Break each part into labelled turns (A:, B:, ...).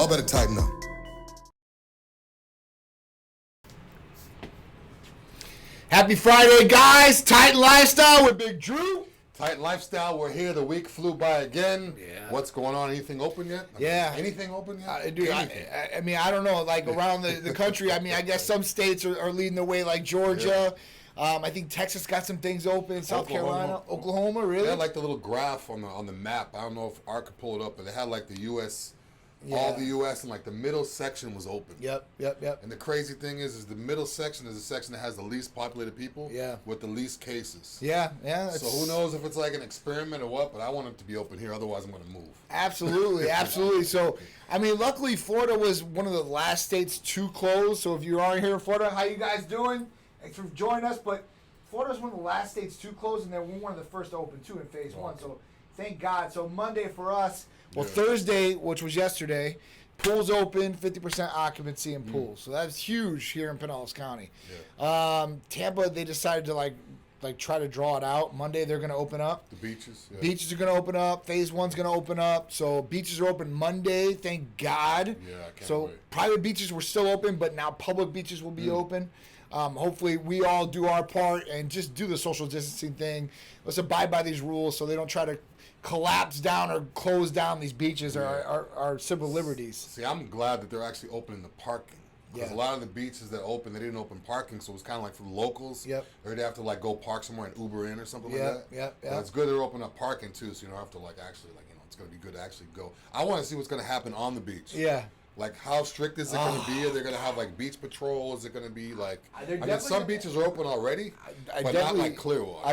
A: Y'all better tighten up.
B: Happy Friday, guys. Titan Lifestyle with Big Drew.
A: Titan Lifestyle, we're here. The week flew by again.
B: Yeah.
A: What's going on? Anything open yet? Anything open yet?
B: Dude, I mean, I don't know. Like around the country, I mean, I guess some states are leading the way, like Georgia. Yeah. I think Texas got some things open. South Carolina, Oklahoma, really?
A: They had like the little graph on the map. I don't know if Art could pull it up, but they had like the U.S. All the U.S. and like the middle section was open.
B: Yep.
A: And the crazy thing is the middle section is the section that has the least populated people.
B: Yeah.
A: With the least cases.
B: Yeah.
A: So who knows if it's like an experiment or what? But I want it to be open here. Otherwise, I'm going to move.
B: Absolutely. So, I mean, luckily Florida was one of the last states to close. So if you are here in Florida, how you guys doing? Thanks for joining us. But Florida's one of the last states to close, and then we're one of the first to open too in phase one. So thank God. So Monday for us. Well, Thursday, which was yesterday, pools open, 50% occupancy in pools. So that's huge here in Pinellas County. Yeah. Tampa, they decided to like try to draw it out. Monday, they're going to open up.
A: The beaches. Yeah.
B: Beaches are going to open up. Phase one's going to open up. So beaches are open Monday, thank God.
A: Yeah, I can't
B: So
A: wait.
B: private beaches were still open, but now public beaches will be open. Hopefully we all do our part and just do the social distancing thing. Let's abide by these rules so they don't try to collapse down or close down these beaches or our civil liberties.
A: See, I'm glad that they're actually opening the parking. Because a lot of the beaches that open, they didn't open parking, so it was kind of like for the locals.
B: Yep.
A: Or they'd have to like go park somewhere and Uber in or something like that.
B: Yep.
A: But it's good they're opening up parking too, so you don't have to like actually like, it's going to be good to actually go. I want to see what's going to happen on the beach.
B: Yeah.
A: Like, how strict is it going to be? Are they going to have, like, beach patrol? Is it going to be, like... I mean, some beaches are open already, but not, like, Clearwater.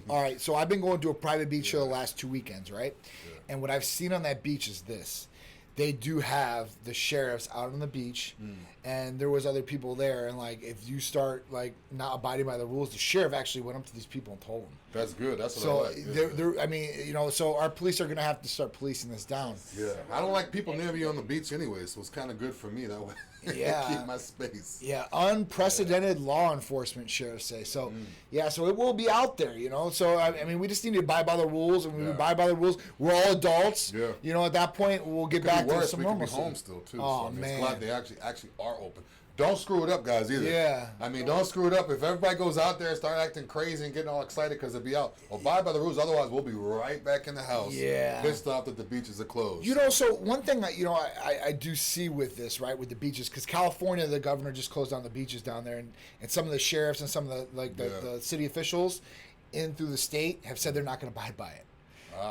B: All right, so I've been going to a private beach show the last 2 weekends, right? Yeah. And what I've seen on that beach is this. They do have the sheriffs out on the beach, and there was other people there, and, like, if you start, like, not abiding by the rules, the sheriff actually went up to these people and told them.
A: That's good. That's what I like.
B: I mean, so our police are going to have to start policing this down.
A: Yeah. I don't like people near me on the beach anyway, so it's kind of good for me that way.
B: Yeah.
A: Keep my space.
B: Yeah. Unprecedented law enforcement, sheriffs say. So, so it will be out there, So, I mean, we just need to abide by the rules, and when we abide by the rules, we're all adults.
A: Yeah.
B: At that point, we'll get back to some normalcy.
A: We could be home still, too.
B: Oh,
A: so,
B: man.
A: It's glad they actually are open. Don't screw it up, guys, either.
B: Yeah.
A: I mean, don't screw it up. If everybody goes out there and start acting crazy and getting all excited because they'll be out, abide by the rules. Otherwise, we'll be right back in the house.
B: Yeah.
A: Pissed off that the beaches are closed.
B: So one thing that, I do see with this, right, with the beaches, because California, the governor just closed down the beaches down there, and some of the sheriffs and some of the city officials in through the state have said they're not going to abide by it.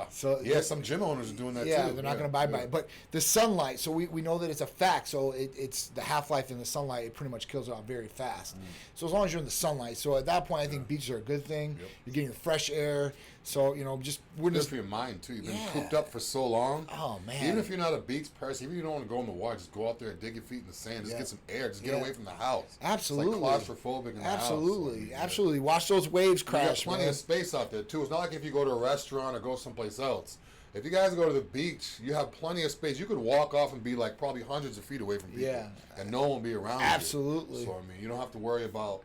A: So some gym owners are doing that too.
B: Yeah, they're not going to abide by it. But the sunlight, so we know that it's a fact. So it's the half-life in the sunlight. It pretty much kills it off very fast. So as long as you're in the sunlight, so at that point, I think beaches are a good thing. Yep. You're getting the fresh air. So just
A: good for your mind too. You've been cooped up for so long.
B: Oh man!
A: Even if you're not a beach person, even if you don't want to go in the water, just go out there and dig your feet in the sand. Just get some air. Just get away from the house.
B: Absolutely.
A: It's like claustrophobic in the house.
B: Absolutely. Watch those waves crash.
A: You got plenty of space out there too. It's not like if you go to a restaurant or go someplace else. If you guys go to the beach, you have plenty of space. You could walk off and be like probably hundreds of feet away from people, and no one will be around.
B: Absolutely.
A: You. So I mean, you don't have to worry about.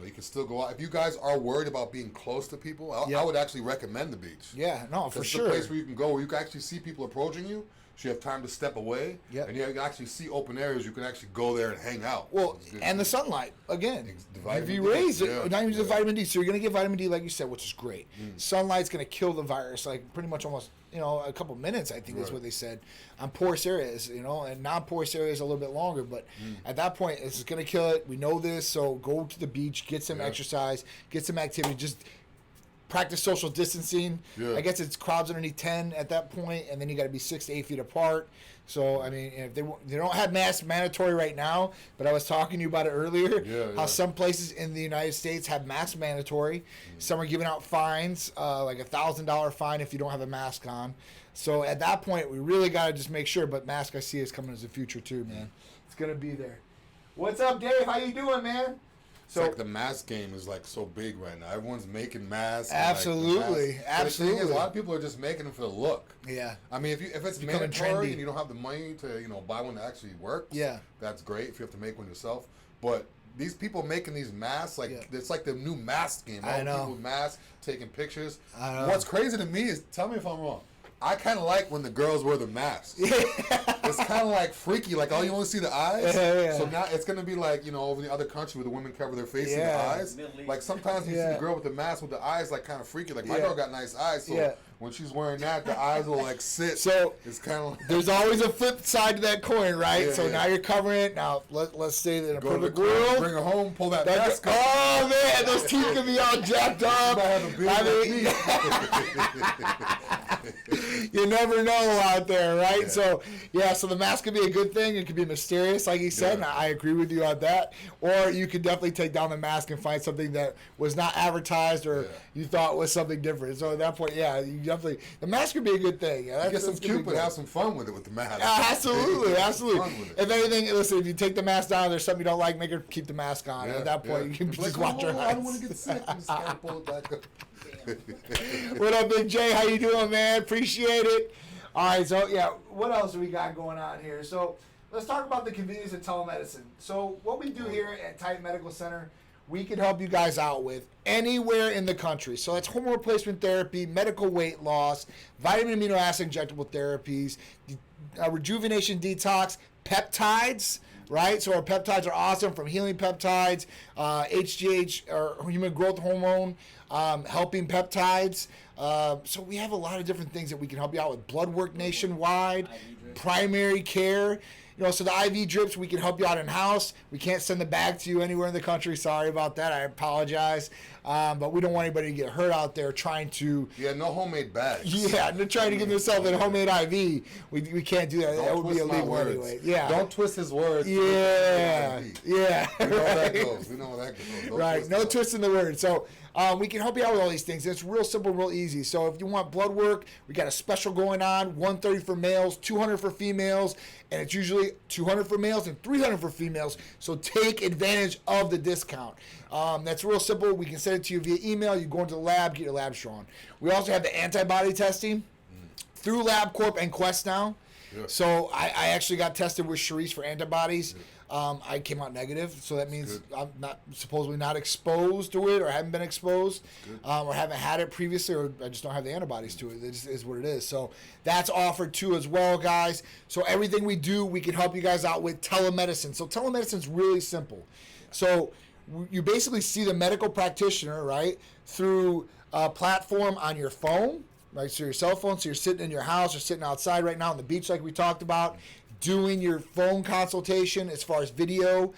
A: You can still go out. If you guys are worried about being close to people, I would actually recommend the beach.
B: Yeah, no, for sure.
A: It's a place where you can go where you can actually see people approaching you. So you have time to step away, and you can actually see open areas. You can actually go there and hang out.
B: Well, and the sunlight, again, UV rays, not even the vitamin D. So you're going to get vitamin D, like you said, which is great. Sunlight's going to kill the virus, like pretty much almost, a couple minutes, I think is what they said, on porous areas, and non-porous areas a little bit longer. But at that point, it's going to kill it. We know this, so go to the beach, get some exercise, get some activity, just practice social distancing. I guess it's crowds underneath 10 at that point, and then you got to be 6 to 8 feet apart. So, I mean, if they don't have masks mandatory right now, but I was talking to you about it earlier, how some places in the United States have masks mandatory. Some are giving out fines, like $1,000 fine if you don't have a mask on. So at that point, we really got to just make sure. But mask I see is coming as the future too, man. It's going to be there. What's up, Dave? How you doing, man?
A: So like the mask game is like so big right now. Everyone's making masks.
B: Absolutely,
A: absolutely. The thing is, a lot of people are just making them for the look.
B: Yeah.
A: I mean, if it's mandatory and you don't have the money to buy one that actually works, that's great. If you have to make one yourself, but these people making these masks, it's like the new mask game.
B: I know.
A: People with masks taking pictures.
B: I know.
A: What's crazy to me is, tell me if I'm wrong. I kind of like when the girls wear the mask. It's kind of like freaky. Like, you only see the eyes. So now it's going to be like, over in the other country where the women cover their face and the eyes. Like, sometimes you see the girl with the mask with the eyes, like, kind of freaky. Like, my girl got nice eyes, so when she's wearing that, the eyes will, like, sit. So it's kind of like...
B: There's always a flip side to that coin, right? So now you're covering it. Now, let's say that in a perfect world...
A: Bring her home, pull that mask up.
B: Oh, man, those teeth can be all jacked up. You never know out there, right? So the mask could be a good thing. It could be mysterious, like he said, and I agree with you on that. Or you could definitely take down the mask and find something that was not advertised or you thought was something different. So at that point, you definitely, the mask could be a good thing.
A: Get some Cupid, have some fun with it with the mask.
B: Absolutely. If anything, listen, if you take the mask down, there's something you don't like, make her keep the mask on. At that point, you can just watch her eyes.
A: I don't want to get sick. I'm just going to pull it back up.
B: What up, Big J? How you doing, man? Appreciate it. All right, so what else do we got going on here? So let's talk about the convenience of telemedicine. So what we do here at Titan Medical Center, we can help you guys out with anywhere in the country. So that's hormone replacement therapy, medical weight loss, vitamin amino acid injectable therapies, rejuvenation detox, peptides. Right, so our peptides are awesome, from healing peptides, HGH or human growth hormone, helping peptides. So we have a lot of different things that we can help you out with. Blood work nationwide, primary care. So the IV drips, we can help you out in-house. We can't send the bag to you anywhere in the country. Sorry about that. I apologize. But we don't want anybody to get hurt out there trying to...
A: Yeah, no homemade bags.
B: Yeah, they're trying to give themselves a homemade IV. We can't do that. That would be illegal anyway. Yeah.
A: Don't twist his words.
B: Yeah. Yeah.
A: We know how that goes.
B: Right. No twisting the words. So... we can help you out with all these things. It's real simple, real easy. So if you want blood work, we got a special going on, $130 for males, $200 for females, and it's usually $200 for males and $300 for females. So take advantage of the discount. That's real simple. We can send it to you via email. You go into the lab, get your labs drawn. We also have the antibody testing through LabCorp and Quest now. Yeah. So I actually got tested with Charisse for antibodies. I came out negative, so that means I'm supposedly not exposed to it, or haven't been exposed, or haven't had it previously, or I just don't have the antibodies to it. It just is what it is. So that's offered too as well, guys. So everything we do, we can help you guys out with telemedicine. So telemedicine is really simple. So you basically see the medical practitioner, right, through a platform on your phone, right, so your cell phone. So you're sitting in your house or sitting outside right now on the beach like we talked about, doing your phone consultation as far as video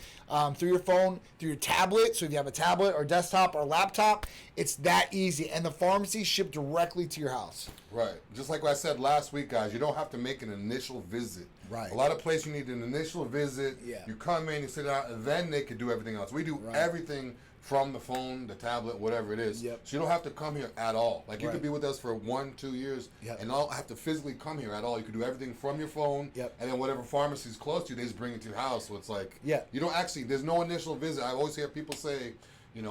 B: through your phone, through your tablet. So if you have a tablet or desktop or laptop, it's that easy. And the pharmacy shipped directly to your house.
A: Right. Just like I said last week, guys, you don't have to make an initial visit.
B: Right.
A: A lot of places you need an initial visit.
B: Yeah.
A: You come in, you sit down, and then they can do everything else. We do everything from the phone, the tablet, whatever it is.
B: Yep.
A: So you don't have to come here at all. Like, you could be with us for 1-2 years and not have to physically come here at all. You can do everything from your phone, and then whatever pharmacy is close to you, they just bring it to your house. So it's like, you don't actually, there's no initial visit. I always hear people say,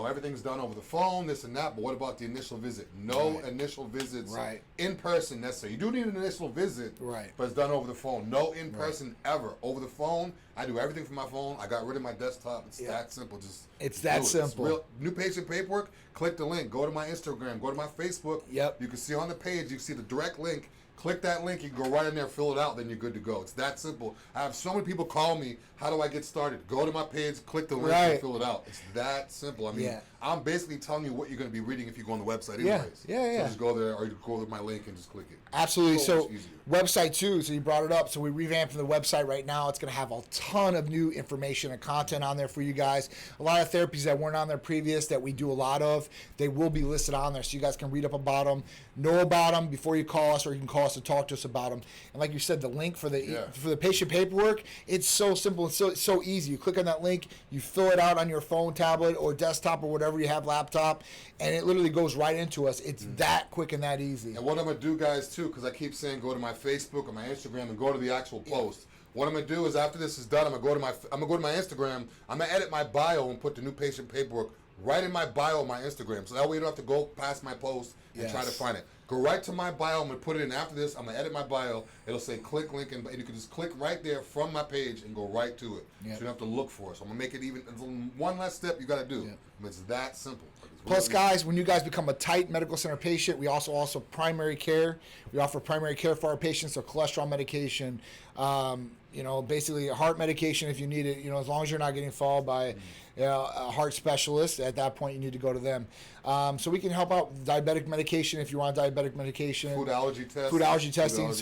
A: everything's done over the phone, this and that, but what about the initial visit? No initial visits in person necessary. You do need an initial visit, but it's done over the phone. No in person ever. Over the phone, I do everything from my phone. I got rid of my desktop. It's that simple.
B: It's that simple.
A: It's new patient paperwork, click the link. Go to my Instagram. Go to my Facebook.
B: Yep.
A: You can see on the page, you can see the direct link. Click that link, you can go right in there, fill it out, then you're good to go. It's that simple. I have so many people call me, how do I get started? Go to my page, click the link, and fill it out. It's that simple. I mean, I'm basically telling you what you're going to be reading if you go on the website anyways. So just go there, or you go to my link and just click it.
B: Absolutely. So website too, so you brought it up. So we revamped the website right now. It's going to have a ton of new information and content on there for you guys. A lot of therapies that weren't on there previous that we do a lot of, they will be listed on there, so you guys can read up about them, know about them before you call us, or you can call us to talk to us about them. And like you said, the link for the patient paperwork, it's so simple and so easy. You click on that link, you fill it out on your phone, tablet, or desktop, or whatever you have, laptop, and it literally goes right into us. It's that quick and that easy.
A: And what I'm going to do, guys, too, because I keep saying go to my Facebook or my Instagram and go to the actual post. What I'm going to do is after this is done, I'm going to go to my Instagram. I'm going to edit my bio and put the new patient paperwork right in my bio on my Instagram. So that way you don't have to go past my post and try to find it. Go right to my bio. I'm going to put it in after this. I'm going to edit my bio. It'll say click link, and you can just click right there from my page and go right to it. So you don't have to look for it. So I'm going to make it even one less step you got to do. It's that simple.
B: Plus, guys, when you guys become a Titan Medical Center patient, we also primary care. We offer primary care for our patients, so cholesterol medication, basically a heart medication if you need it, as long as you're not getting followed by a heart specialist. At that point, you need to go to them. So we can help out with diabetic medication if you want diabetic medication.
A: Food allergy testing.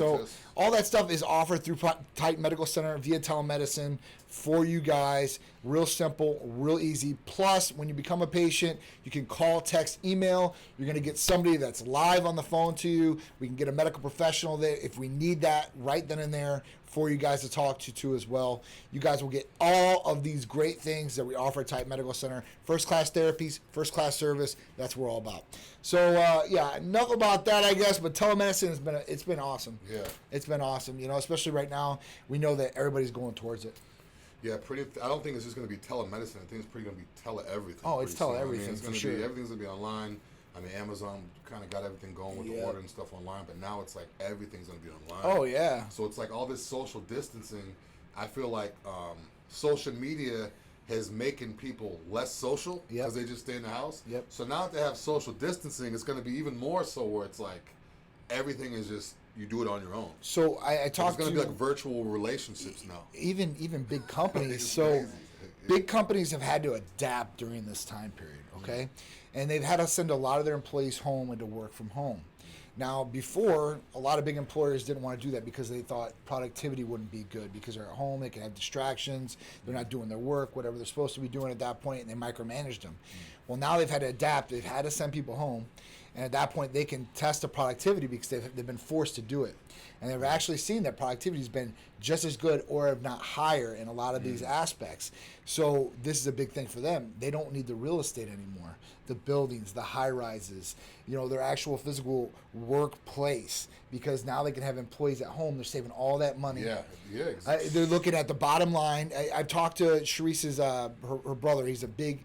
B: All that stuff is offered through Titan Medical Center via telemedicine for you guys. Real simple, real easy. Plus, when you become a patient, you can call, text, email. You're going to get somebody that's live on the phone to you. We can get a medical professional there if we need that right then and there for you guys to talk to too as well. You guys will get all of these great things that we offer at Titan Medical Center. First-class therapies, first-class service. That's what we're all about. So, enough about that, I guess. But telemedicine it's been awesome.
A: Yeah.
B: It's been awesome, especially right now. We know that everybody's going towards it.
A: Yeah, I don't think it's just going to be telemedicine. I think it's pretty going to be tele-everything.
B: Oh, it's tele-everything,
A: for sure. Everything's going to be online. I mean, Amazon kind of got everything going with the order and stuff online, but now it's like everything's going to be online.
B: Oh, yeah.
A: So it's like all this social distancing. I feel like social media has making people less social because they just stay in the house.
B: Yep.
A: So now that they have social distancing, it's going to be even more so where it's like everything is just, you do it on your own.
B: So I talked to...
A: It's going to be like virtual relationships now.
B: Even big companies. So big companies have had to adapt during this time period, okay? And they've had to send a lot of their employees home and to work from home. Now, before, a lot of big employers didn't want to do that because they thought productivity wouldn't be good because they're at home, they can have distractions, they're not doing their work, whatever they're supposed to be doing at that point, and they micromanaged them. Well, now they've had to adapt. They've had to send people home. And at that point, they can test the productivity because they've been forced to do it. And they've actually seen that productivity has been just as good or if not higher in a lot of these aspects. So this is a big thing for them. They don't need the real estate anymore, the buildings, the high-rises, their actual physical workplace, because now they can have employees at home. They're saving all that money.
A: Yeah, exactly.
B: They're looking at the bottom line. I've talked to Sharice's her brother. He's a big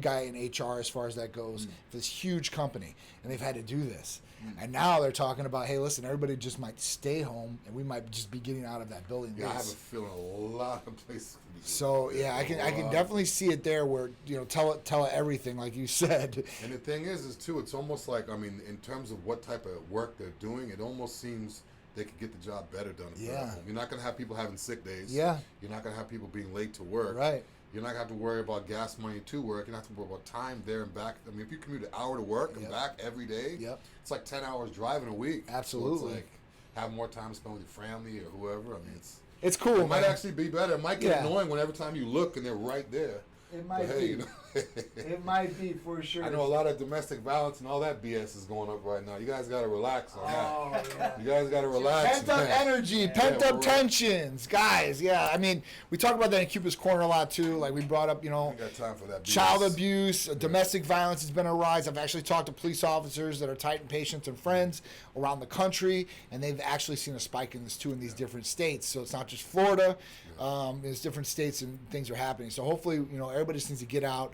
B: guy in HR as far as that goes for this huge company, and they've had to do this. And now they're talking about, hey, listen, everybody just might stay home, and we might just be getting out of that building.
A: Yeah, I have a feeling a lot of places.
B: So I can definitely see it there where tell everything like you said.
A: And the thing is too, it's almost like, I mean, in terms of what type of work they're doing, it almost seems they could get the job better done.
B: Yeah.
A: You're not going to have people having sick days.
B: Yeah.
A: You're not going to have people being late to work.
B: Right.
A: You're not going to have to worry about gas money to work. You're not have to worry about time there and back. I mean, if you commute an hour to work and back every day, it's like 10 hours driving a week.
B: Absolutely.
A: So it's like have more time to spend with your family or whoever. I mean,
B: it's cool.
A: It might actually be better. It might get annoying when every time you look and they're right there.
B: It might be. It might be for sure.
A: I know a lot of domestic violence and all that BS is going up right now. You guys got to relax on that.
B: Yeah.
A: You guys got to relax.
B: Pent up energy, pent up tensions, guys. Yeah, I mean, we talk about that in Cupid's Corner a lot too. Like we brought up,
A: we got time for that BS.
B: Child abuse, domestic violence has been a rise. I've actually talked to police officers that are Titan patients and friends around the country, and they've actually seen a spike in this too in these different states. So it's not just Florida. There's different states and things are happening. So hopefully, everybody just needs to get out,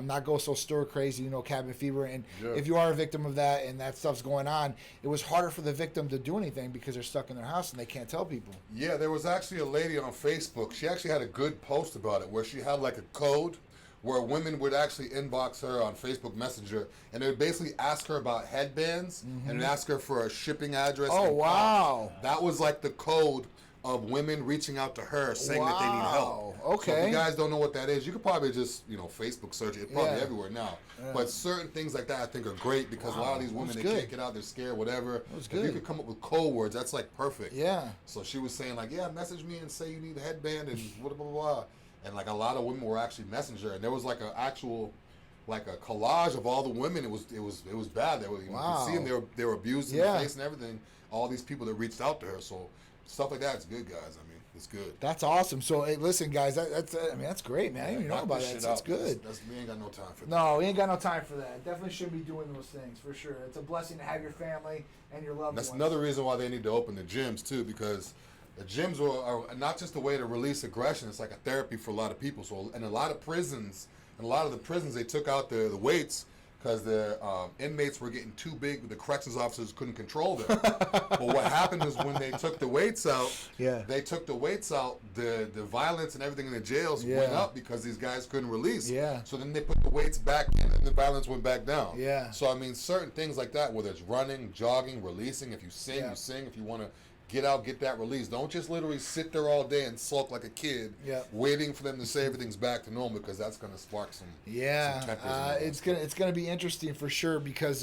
B: not go so stir crazy, cabin fever. And if you are a victim of that and that stuff's going on, it was harder for the victim to do anything because they're stuck in their house and they can't tell people. Yeah,
A: there was actually a lady on Facebook. She actually had a good post about it where she had like a code where women would actually inbox her on Facebook Messenger, and they would basically ask her about headbands and ask her for a shipping address.
B: Oh, wow.
A: That was like the code of women reaching out to her saying that they need help.
B: Okay.
A: So if you guys don't know what that is, you could probably just, Facebook search it. It's probably everywhere now. Yeah. But certain things like that I think are great because a lot of these women, they can't get out, they're scared, whatever. If you could come up with code words, that's like perfect.
B: Yeah.
A: So she was saying like, message me and say you need a headband and blah, blah, blah. And like a lot of women were actually messaging her. And there was like an actual, like a collage of all the women. It was bad. They were, you could see them, they were abused in the face and everything. All these people that reached out to her. So stuff like that is good, guys. I mean, it's good.
B: That's awesome. So, hey, listen, guys, that's great, man. I didn't even know about that. That's good.
A: We ain't got no time for that.
B: No, we ain't got no time for that. Definitely shouldn't be doing those things, for sure. It's a blessing to have your family and your loved ones.
A: That's another reason why they need to open the gyms, too, because the gyms are not just a way to release aggression. It's like a therapy for a lot of people. So, in a lot of prisons, they took out the weights because the inmates were getting too big. The corrections officers couldn't control them. But what happened is when they took the weights out, the violence and everything in the jails went up because these guys couldn't release.
B: Yeah.
A: So then they put the weights back in and the violence went back down.
B: Yeah.
A: So, I mean, certain things like that, whether it's running, jogging, releasing, if you sing, you sing. If you want to get out, get that release. Don't just literally sit there all day and sulk like a kid, waiting for them to say everything's back to normal, because that's going to spark some tempers.
B: It's gonna be interesting for sure, because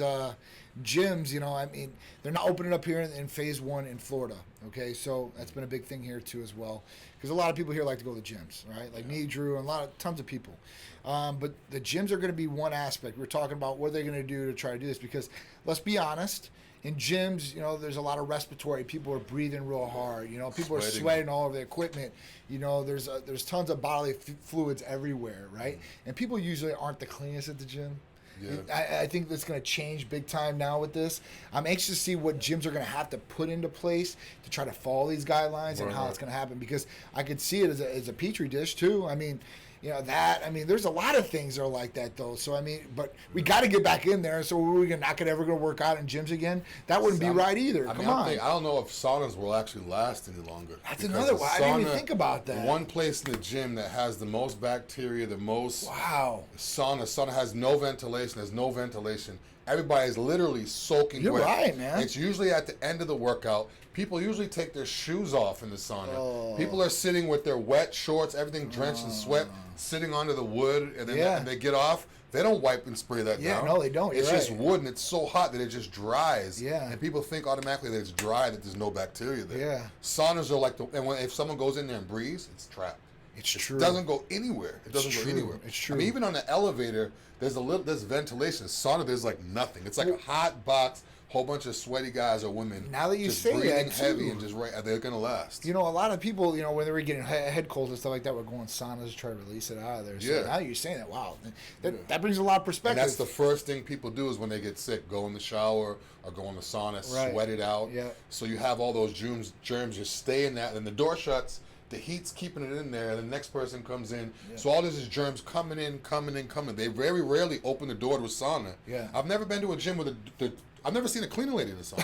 B: gyms, I mean, they're not opening up here in phase 1 in Florida. Okay, so that's been a big thing here too as well, because a lot of people here like to go to the gyms, right? Like me, Drew, and tons of people. But the gyms are going to be one aspect. We're talking about what they're going to do to try to do this, because let's be honest. In gyms, there's a lot of respiratory. People are breathing real hard. People are sweating all over the equipment. There's tons of bodily fluids everywhere, right? And people usually aren't the cleanest at the gym. Yeah. I think that's going to change big time now with this. I'm anxious to see what gyms are going to have to put into place to try to follow these guidelines and how it's going to happen, because I could see it as a petri dish too. I mean, there's a lot of things that are like that, though. So, but we got to get back in there. So, we're not ever going to work out in gyms again? That wouldn't be right either. Come on.
A: I don't know if saunas will actually last any longer.
B: That's another one. I didn't even think about that.
A: One place in the gym that has the most bacteria, the most sauna has no ventilation. There's no ventilation. Everybody's literally soaking wet.
B: You're right, man.
A: It's usually at the end of the workout. People usually take their shoes off in the sauna. People are sitting with their wet shorts, everything drenched in sweat, sitting onto the wood, and then and they get off. They don't wipe and spray that down.
B: No, they don't.
A: It's just wood, and it's so hot that it just dries.
B: Yeah.
A: And people think automatically that it's dry, that there's no bacteria there.
B: Yeah.
A: Saunas are like if someone goes in there and breathes, it's trapped.
B: It's true.
A: It doesn't go anywhere. It's true. Even on the elevator, there's ventilation. Sauna, there's like nothing. It's like a hot box. Whole bunch of sweaty guys or women.
B: Now that you
A: just
B: say
A: breathing
B: that,
A: heavy and just they're gonna last.
B: A lot of people, when they were getting head colds and stuff like that, were going saunas to try to release it out of there. So now you're saying that, wow, that brings a lot of perspective.
A: And that's the first thing people do is when they get sick, go in the shower or go in the sauna, sweat it out.
B: Yeah.
A: So you have all those germs just stay in that, and the door shuts. The heat's keeping it in there, and the next person comes in. Yeah. So all this is germs coming in. They very rarely open the door to a sauna.
B: Yeah.
A: I've never been to a gym with I've never seen a cleaning lady in the sauna.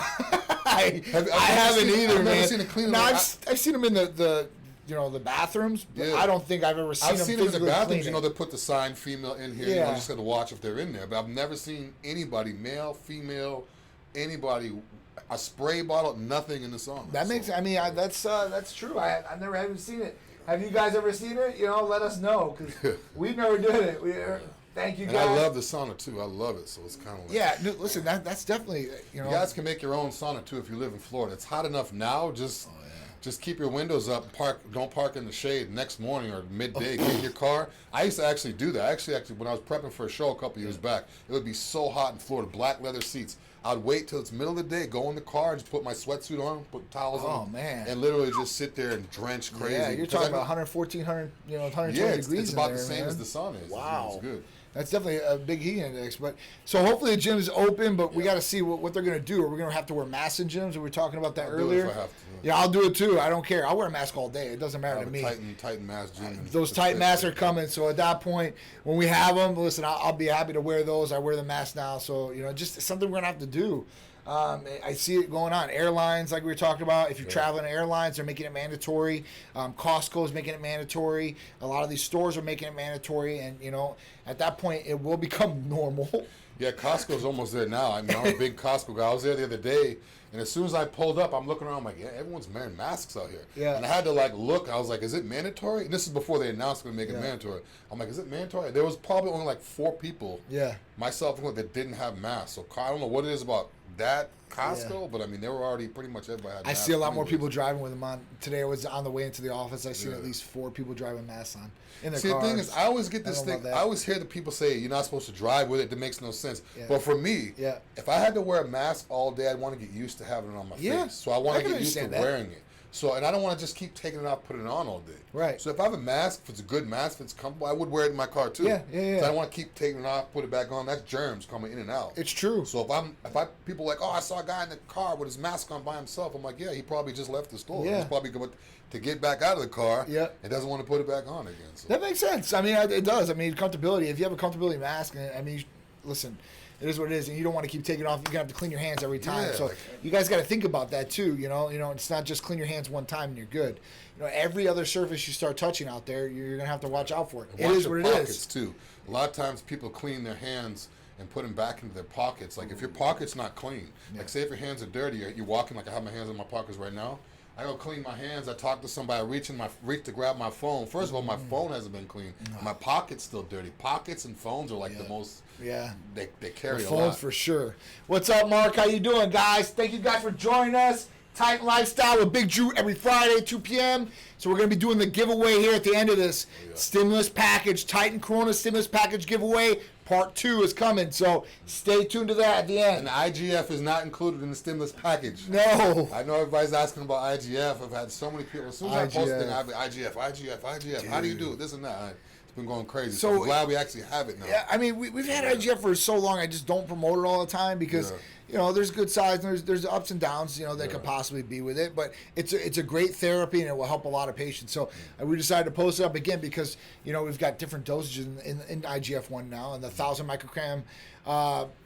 B: I haven't either, man.
A: I've never seen a cleaning lady.
B: I've seen them in the bathrooms, but I don't think I've ever seen them.
A: I've seen them in the bathrooms. They put the sign female in here. You just got to watch if they're in there. But I've never seen anybody, male, female, anybody, a spray bottle, nothing in the sauna.
B: That's true. I've never haven't seen it. Have you guys ever seen it? Let us know, because we've never did it. Thank you, guys.
A: And I love the sauna too. I love it. So it's kind of like
B: listen, that's definitely
A: You guys can make your own sauna too if you live in Florida. It's hot enough now. Just keep your windows up. Don't park in the shade. Next morning or midday, get in your car. I used to actually do that. Actually, when I was prepping for a show a couple years back, it would be so hot in Florida. Black leather seats. I'd wait till it's middle of the day, go in the car, and just put my sweatsuit on, put towels on.
B: Oh, man.
A: And literally just sit there and drench crazy.
B: Yeah, you're talking about 114, 120 degrees.
A: It's about the same as the sauna is.
B: Wow.
A: It's good.
B: That's definitely a big heat index. But so hopefully the gym is open, but we got to see what they're going to do. Are we going to have to wear masks in gyms? We were talking about that earlier.
A: Do it if I have to.
B: Yeah, I'll do it too. I don't care. I'll wear a mask all day. It doesn't matter to me.
A: Titan mask gym.
B: Those tight masks are coming. So at that point, when we have them, listen, I'll be happy to wear those. I wear the mask now. So, just something we're going to have to do. I see it going on. Airlines, like we were talking about, if you're traveling airlines, they're making it mandatory. Costco is making it mandatory. A lot of these stores are making it mandatory. And, at that point, it will become normal.
A: Yeah, Costco's almost there now. I'm a big Costco guy. I was there the other day, and as soon as I pulled up, I'm looking around, I'm like, yeah, everyone's wearing masks out here.
B: Yeah.
A: And I had to, look. I was like, is it mandatory? And this is before they announced going to make it mandatory. I'm like, is it mandatory? There was probably only 4 people, myself included, that didn't have masks. So I don't know what it is about that Costco, but they were already pretty much everybody had masks.
B: I see a lot more people driving with them on. Today I was on the way into the office. I seen at least 4 people driving masks on in their cars.
A: The thing is, I always get this thing. I always hear the people say you're not supposed to drive with it. That makes no sense.
B: Yeah.
A: But for me, if I had to wear a mask all day, I'd want to get used to having it on my face. So I want to get used to wearing it. So, and I don't want to just keep taking it off, putting it on all day.
B: Right.
A: So if I have a mask, if it's a good mask, if it's comfortable, I would wear it in my car too.
B: Yeah.
A: So I don't want to keep taking it off, put it back on. That's germs coming in and out.
B: It's true.
A: So people are like, oh, I saw a guy in the car with his mask on by himself. I'm like, yeah, he probably just left the store.
B: Yeah.
A: He's probably going to get back out of the car.
B: Yeah.
A: And doesn't want to put it back on again. So.
B: That makes sense. It does. Comfortability. If you have a comfortability mask, listen, It is what it is, and you don't want to keep taking it off. You're going to have to clean your hands every time. So you guys got to think about that too, you know. It's not just clean your hands one time and you're good. Every other surface you start touching out there, you're going to have to watch out for it. It is what it is.
A: Too. A lot of times people clean their hands and put them back into their pockets. Like if your pocket's not clean, like say if your hands are dirty, you're walking like I have my hands in my pockets right now. I go clean my hands. I talk to somebody. I reach to grab my phone. First of all, my phone hasn't been clean. My pocket's still dirty. Pockets and phones are like the most. Yeah. They carry a lot.
B: Phones for sure. What's up, Mark? How you doing, guys? Thank you guys for joining us. Titan Lifestyle with Big Drew every Friday, 2 p.m. So we're going to be doing the giveaway here at the end of this stimulus package, Titan Corona stimulus package giveaway. Part 2 is coming, so stay tuned to that at the end.
A: And the IGF is not included in the stimulus package.
B: No.
A: I know everybody's asking about IGF. I've had so many people. As soon as I post a thing, I've been IGF. Dude. How do you do it? This and that. It's been going crazy. So I'm glad we actually have it now.
B: Yeah, I mean, we've had IGF for so long. I just don't promote it all the time because there's good sides and there's ups and downs that could possibly be with it. But it's a great therapy and it will help a lot of patients. So we decided to post it up again because we've got different dosages in IGF-1 now and the 1,000 microgram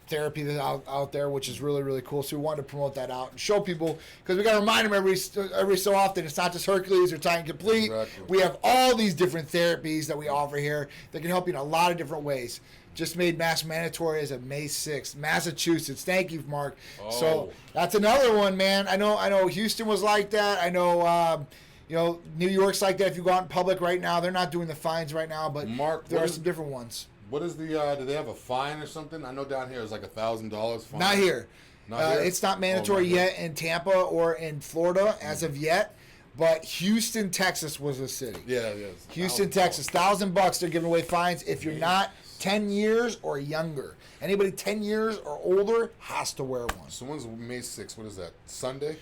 B: therapy that's out there, which is really, really cool. So we wanted to promote that out and show people, because we got to remind them every so often, it's not just Hercules or Titan Complete. Exactly. We have all these different therapies that we offer here that can help you in a lot of different ways. Just made mask mandatory as of May 6th. Massachusetts. Thank you, Mark. Oh. So that's another one, man. I know Houston was like that. I know New York's like that. If you go out in public right now, they're not doing the fines right now, but Mark, there are some different ones.
A: What is the, do they have a fine or something? I know down here it's like $1,000 fine.
B: Not here. It's not mandatory yet in Tampa or in Florida as of yet. But Houston, Texas was a city.
A: Yeah, it is.
B: Houston, Texas. $1,000 they're giving away fines if you're not 10 years or younger. Anybody 10 years or older has to wear one.
A: So when's May 6th? What is that? Sunday?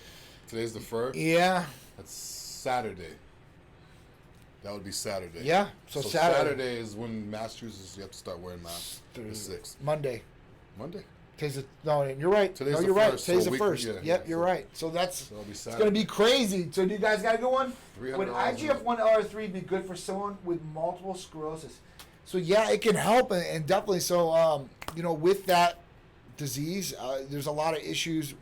A: Today's the 1st?
B: Yeah.
A: That's Saturday. That would be Saturday.
B: Yeah. So
A: Saturday is when Massachusetts, you have to start wearing masks. The 6th.
B: Monday.
A: No,
B: you're right. You're right. Today's the 1st. Yep, you're right. So it's going to be crazy. So do you guys got a good one? Would IGF-1 be good for someone with multiple sclerosis? So yeah, it can help, and definitely. So with that disease, there's a lot of issues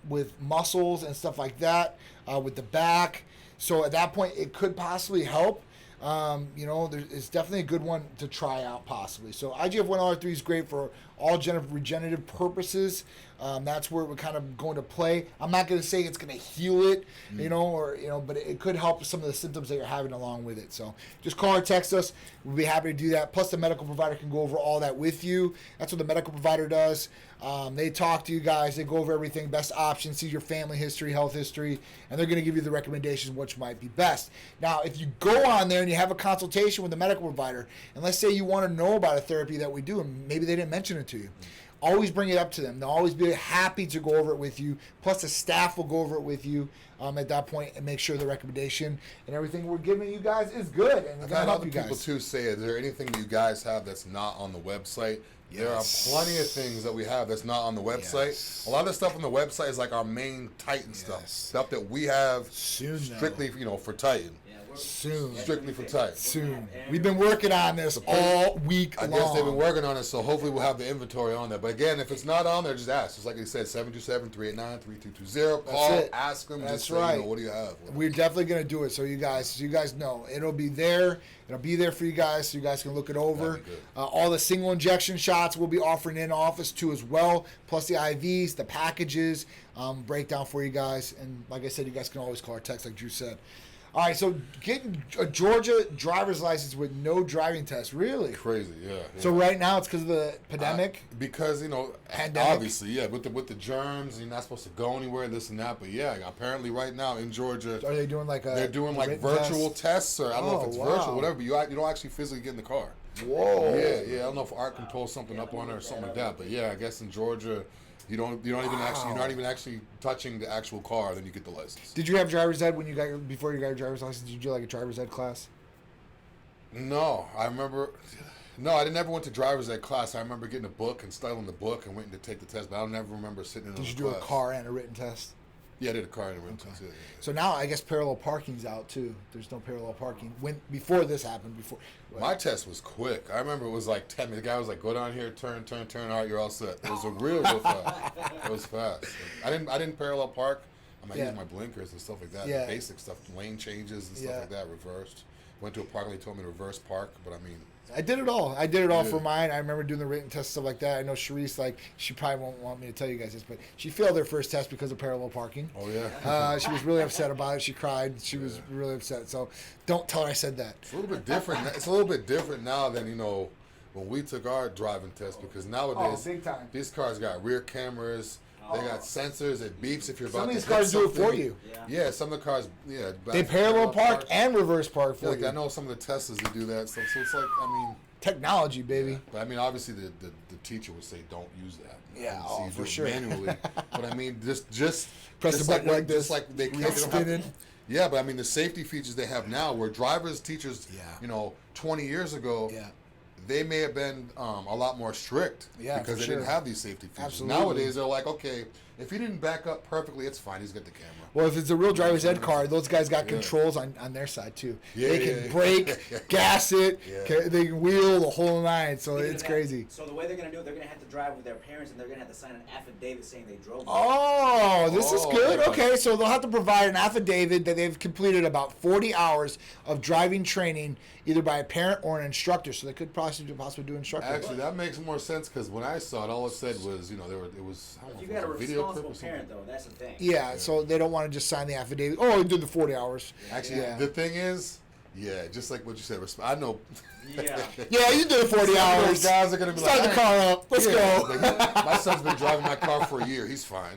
B: with muscles and stuff like that, with the back. So at that point, it could possibly help. It's definitely a good one to try out possibly. So IGF-1 is great for all regenerative purposes. That's where we're kind of going to play. I'm not going to say it's going to heal it, but it could help some of the symptoms that you're having along with it. So just call or text us. We'll be happy to do that. Plus the medical provider can go over all that with you. That's what the medical provider does. They talk to you guys. They go over everything, best options, see your family history, health history, and they're going to give you the recommendations which might be best. Now, if you go on there and you have a consultation with the medical provider, and let's say you want to know about a therapy that we do, and maybe they didn't mention it to you, always bring it up to them. They'll always be happy to go over it with you. Plus, the staff will go over it with you at that point and make sure the recommendation and everything we're giving you guys is good. And
A: I've had other people too say, is there anything that you guys have that's not on the website? Yes. There are plenty of things that we have that's not on the website. Yes. A lot of the stuff on the website is like our main Titan stuff that we have strictly, for Titan. Strictly for Titan.
B: We've been working on this all week long.
A: I guess they've been working on it, so hopefully we'll have the inventory on there. But again, if it's not on there, just ask. Just like they said, 727-389-3220. Call, ask them.
B: That's
A: just
B: right.
A: Say, what do you have?
B: We're definitely going to do it, so you guys know. It'll be there. It'll be there for you guys, so you guys can look it over. All the single injection shots we'll be offering in office too as well, plus the IVs, the packages, breakdown for you guys. And like I said, you guys can always call or text, like Drew said. All right, so getting a Georgia driver's license with no driving test, really?
A: Crazy, yeah.
B: So right now it's because of the pandemic?
A: Because, pandemic? Obviously, yeah, with the germs, you're not supposed to go anywhere, this and that. But yeah, apparently right now in Georgia,
B: are they doing
A: they're doing virtual tests, or I don't know if it's virtual, whatever, but you don't actually physically get in the car.
B: Whoa.
A: Yeah, I don't know if Art can pull something up on it or something like that. But yeah, I guess in Georgia, you're not even actually touching the actual car, then you get the license.
B: Did you have driver's ed before you got your driver's license? Did you do like a driver's ed class?
A: No, I never went to driver's ed class. I remember getting a book and studying the book and waiting to take the test, but I don't never remember sitting in a class.
B: Did you do a car and a written test?
A: Yeah, I did a car in rental.
B: Okay. So now I guess parallel parking's out too. There's no parallel parking. Before this happened,
A: my test was quick. I remember it was like 10 minutes. The guy was like, "Go down here, turn. All right, you're all set." It was real fast. It was fast. I didn't parallel park. I might use my blinkers and stuff like that.
B: Yeah.
A: The basic stuff, lane changes and stuff like that. Reversed. Went to a park and they told me to reverse park, but I mean.
B: I did it all. I did it all for mine. I remember doing the written test, stuff like that. I know Charisse, like, she probably won't want me to tell you guys this, but she failed her first test because of parallel parking.
A: Oh, yeah.
B: She was really upset about it. She cried. She was really upset. So don't tell her I said that.
A: It's a little bit different. It's a little bit different now than, when we took our driving test, because nowadays
B: big time.
A: These cars got rear cameras. They got sensors. It beeps if you're about to hit
B: something. Some of these cars do it for you.
A: Yeah, some of the cars,
B: they parallel park and reverse park for you.
A: I know some of the Teslas that do that. So it's like,
B: technology, baby.
A: Yeah. But obviously the teacher would say don't use that.
B: Yeah,
A: for
B: sure.
A: Manually. But just
B: press the button like this.
A: Just like they can't. Yeah, but the safety features they have now, where teachers, 20 years ago. Yeah. They may have been a lot more strict because they didn't have these safety features.
B: Absolutely.
A: Nowadays, they're like, okay, if he didn't back up perfectly, it's fine. He's got the camera.
B: Well, if it's a real driver's ed car, those guys got controls on their side, too. They can brake, gas it, they can wheel the whole nine, so it's crazy.
C: So the way they're going to do it, they're going to have to drive with their parents, and they're going to have to sign an affidavit saying they drove.
B: Oh, this is good. Okay, so they'll have to provide an affidavit that they've completed about 40 hours of driving training, either by a parent or an instructor, so they could possibly do instructor.
A: Actually, that makes more sense because when I saw it, all it said was, it was. I don't know
C: if you got a responsible parent, though, that's the thing.
B: Yeah, so they don't want to just sign the affidavit. Oh, you did the 40 hours.
A: Actually, the thing is, just like what you said, I know.
B: Yeah, you did it 40 hours.
A: Guys are gonna be
B: start the car up. Let's go.
A: My son's been driving my car for a year. He's fine.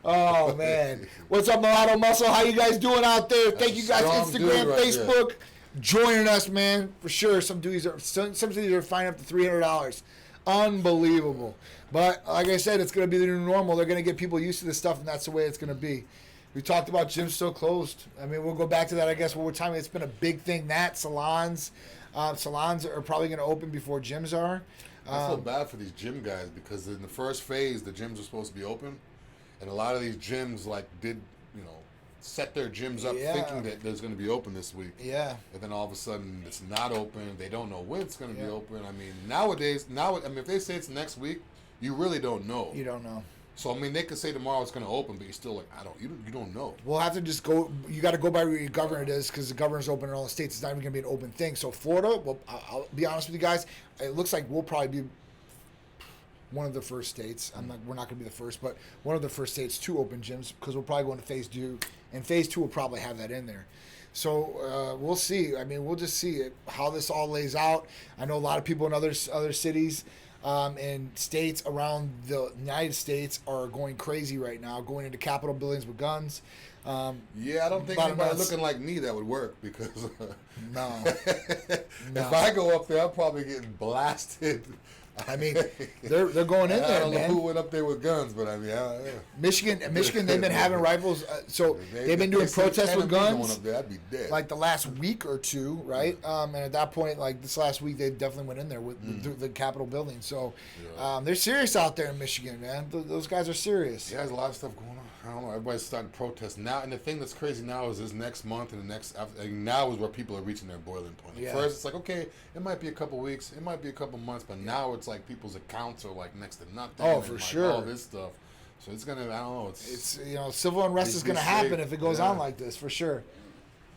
B: Oh man, what's up, Mulatto Muscle? How you guys doing out there? Thank you guys, Instagram, Facebook. Joining us, man, for sure. Some dudes are finding up to $300. Unbelievable. But like I said, it's going to be the new normal. They're going to get people used to this stuff, and that's the way it's going to be. We talked about gyms still closed. We'll go back to that, I guess, one more time. It's been a big thing. Salons are probably going to open before gyms are.
A: I feel bad for these gym guys because in the first phase, the gyms were supposed to be open, and a lot of these gyms did set their gyms up thinking that there's going to be open this week.
B: Yeah. And
A: then all of a sudden it's not open. They don't know when it's going to be open. Nowadays, if they say it's next week, you really don't know.
B: You don't know.
A: So, they could say tomorrow it's going to open, but you're still like, you don't know.
B: We'll have to just go. You got to go by where your governor is because the governor's open in all the states. It's not even going to be an open thing. So Florida, well, I'll be honest with you guys, it looks like we'll probably be one of the first states. We're not going to be the first, but one of the first states to open gyms because we'll probably go into phase 2, and phase 2 will probably have that in there. So we'll see. We'll just see how this all lays out. I know a lot of people in other cities and states around the United States are going crazy right now, going into Capitol buildings with guns.
A: I don't think anybody looking like me that would work because
B: no.
A: If I go up there, I'm probably getting blasted.
B: They're going in there,
A: I don't
B: man.
A: know who went up there with guns, but
B: Michigan, they've been having rifles. So they've been doing protests with guns.
A: Up there, I'd be dead.
B: Like the last week or two, right? And at that point, like this last week, they definitely went in there with the Capitol building. So they're serious out there in Michigan, man. Those guys are serious.
A: Yeah, there's a lot of stuff going on. I don't know. Everybody's starting to protest now, and the thing that's crazy now is this next month and the next. Now is where people are reaching their boiling point. At first, it's like okay, it might be a couple weeks, it might be a couple months, but now it's like people's accounts are like next to nothing.
B: Oh, for sure.
A: All this stuff. So it's gonna. I don't know. It's
B: civil unrest is gonna happen if it goes on like this for sure.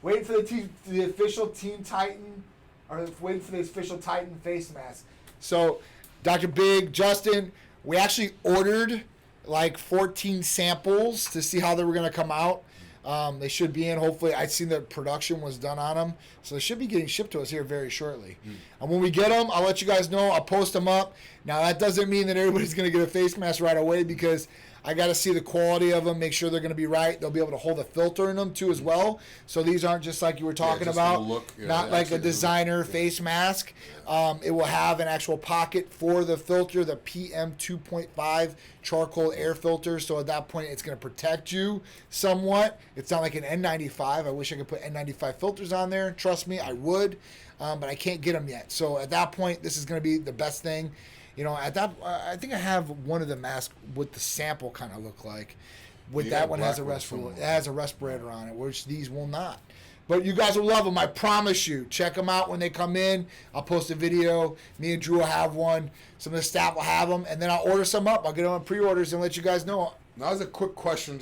B: Waiting for the official Team Titan, or waiting for the official Titan face mask. So, Dr. Big, Justin, we actually ordered like 14 samples to see how they were going to come out. They should be in. Hopefully, I'd seen that production was done on them. So they should be getting shipped to us here very shortly. And when we get them, I'll let you guys know. I'll post them up. Now, that doesn't mean that everybody's going to get a face mask right away because I got to see the quality of them, make sure they're going to be right. They'll be able to hold a filter in them, too, as well. So these aren't just like you were talking about, not like a designer face mask. It will have an actual pocket for the filter, the PM 2.5 charcoal air filter. So at that point, it's going to protect you somewhat. It's not like an N95. I wish I could put N95 filters on there. Trust me, I would, but I can't get them yet. So at that point, this is going to be the best thing. I think I have one of the masks what the sample kind of look like. With that one has a respirator on it, which these will not. But you guys will love them, I promise you. Check them out when they come in. I'll post a video. Me and Drew will have one. Some of the staff will have them, and then I'll order some up. I'll get them on pre-orders and let you guys know.
A: Now, as a quick question,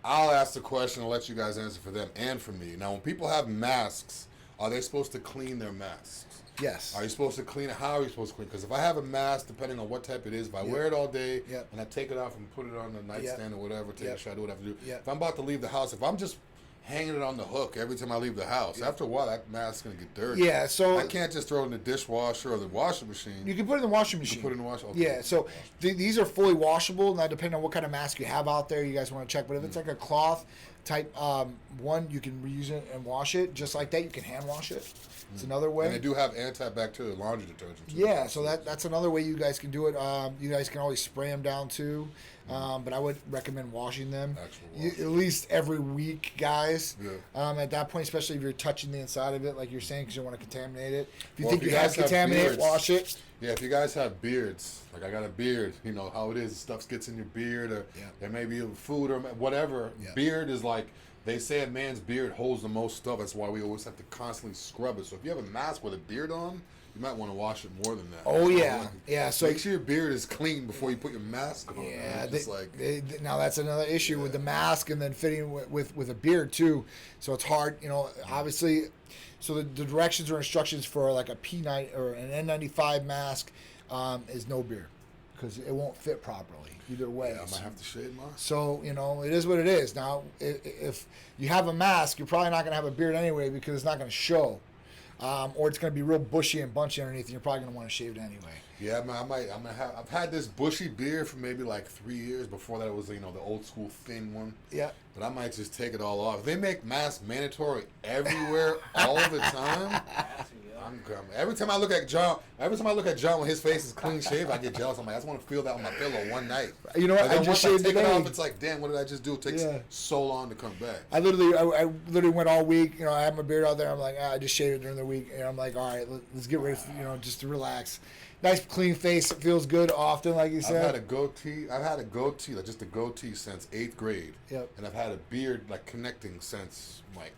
A: I'll ask the question and let you guys answer for them and for me. Now, when people have masks, are they supposed to clean their masks?
B: Yes.
A: Are you supposed to clean it? How are you supposed to clean it? Because if I have a mask, depending on what type it is, if I wear it all day and I take it off and put it on the nightstand or whatever, take a shot, do what I have to do. If I'm about to leave the house, if I'm just hanging it on the hook every time I leave the house, after a while that mask's going to get dirty.
B: Yeah, so...
A: I can't just throw it in the dishwasher or the washing machine.
B: You can put it in the washing machine.
A: You can put it in the washing machine.
B: Okay. Yeah, so these are fully washable. Now, depending on what kind of mask you have out there, you guys want to check. But if it's like a cloth type one, you can reuse it and wash it. Just like that, you can hand wash it. It's another way.
A: And they do have antibacterial laundry detergent too.
B: Yeah, so that's another way you guys can do it. You guys can always spray them down too. But I would recommend washing them at least every week, guys. Yeah. At that point, especially if you're touching the inside of it, like you're saying, because you don't want to contaminate it. If you think you have contaminated, wash it.
A: Yeah, if you guys have beards, like I got a beard, you know how it is. Stuff gets in your beard, or there may be food or whatever. Yeah. Beard is like, they say a man's beard holds the most stuff. That's why we always have to constantly scrub it. So if you have a mask with a beard on, you might want to wash it more than that.
B: Oh, yeah.
A: So make sure your beard is clean before you put your mask on.
B: Yeah. Now that's another issue with the mask and then fitting with a beard too. So it's hard, obviously. So the directions or instructions for like a P90 or an N95 mask is no beard because it won't fit properly either way.
A: Yeah, I might have to shave mine.
B: So, it is what it is. Now, if you have a mask, you're probably not going to have a beard anyway because it's not going to show. Or it's going to be real bushy and bunchy underneath, and you're probably going to want to shave it anyway.
A: Yeah, I've had this bushy beard for maybe like 3 years. Before that, it was the old school thin one. Yeah. But I might just take it all off. They make masks mandatory everywhere all the time. I'm coming. Every time I look at John when his face is clean shaved, I get jealous. I'm like, I just want to feel that on my pillow one night.
B: You know what? I just shaved
A: it off. It's like, damn, what did I just do? It takes so long to come back.
B: I literally went all week. I had my beard out there. I'm like, I just shaved it during the week. And I'm like, all right, let's get ready, just to relax. Nice clean face. It feels good often, like you said.
A: I've had a goatee, like just a goatee since 8th grade. Yep. And I've had a beard like connecting since like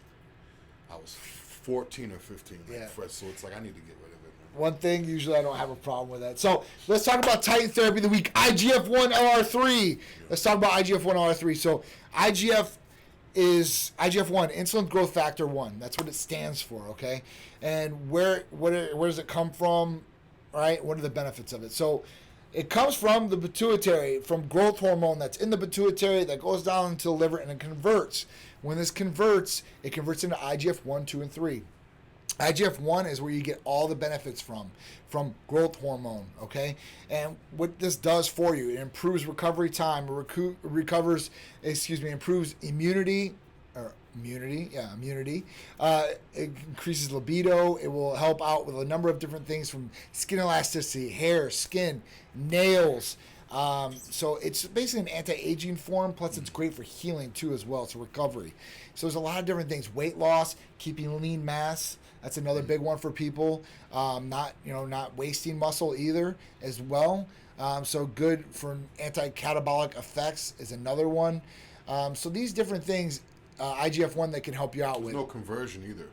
A: I was 14 or 15. So it's like I need to get rid of it.
B: One thing, usually I don't have a problem with that. So let's talk about Titan Therapy of the Week, IGF-1 LR3. Yeah. Let's talk about IGF-1 LR3. So IGF is IGF-1, insulin growth factor 1. That's what it stands for, okay? And where does it come from? All right, what are the benefits of it? So it comes from the pituitary, from growth hormone that's in the pituitary that goes down into the liver and it converts. When this converts, it converts into IGF-1, 2, and 3. IGF-1 is where you get all the benefits from growth hormone, okay? And what this does for you, it improves recovery time, improves immunity. It increases libido. It will help out with a number of different things from skin elasticity, hair, skin, nails. So it's basically an anti-aging form, plus it's great for healing too as well. It's a recovery. So there's a lot of different things. Weight loss, keeping lean mass. That's another big one for people. Not wasting muscle either as well. So good for anti-catabolic effects is another one. So these different things, IGF-1 that can help you out with.
A: No conversion either.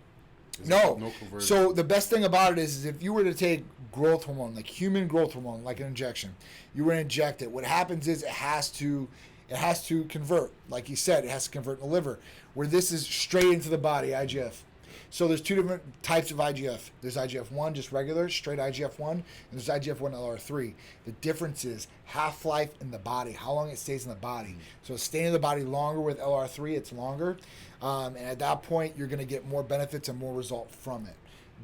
B: No conversion. So the best thing about it is if you were to take growth hormone, like human growth hormone, like an injection, you were to inject it. What happens is it has to convert. Like you said, it has to convert in the liver. Where this is straight into the body, IGF. So there's two different types of IGF. There's IGF-1, just regular, straight IGF-1, and there's IGF-1 LR3. The difference is half-life in the body, how long it stays in the body. So it's staying in the body longer with LR3, it's longer. And at that point, you're going to get more benefits and more result from it.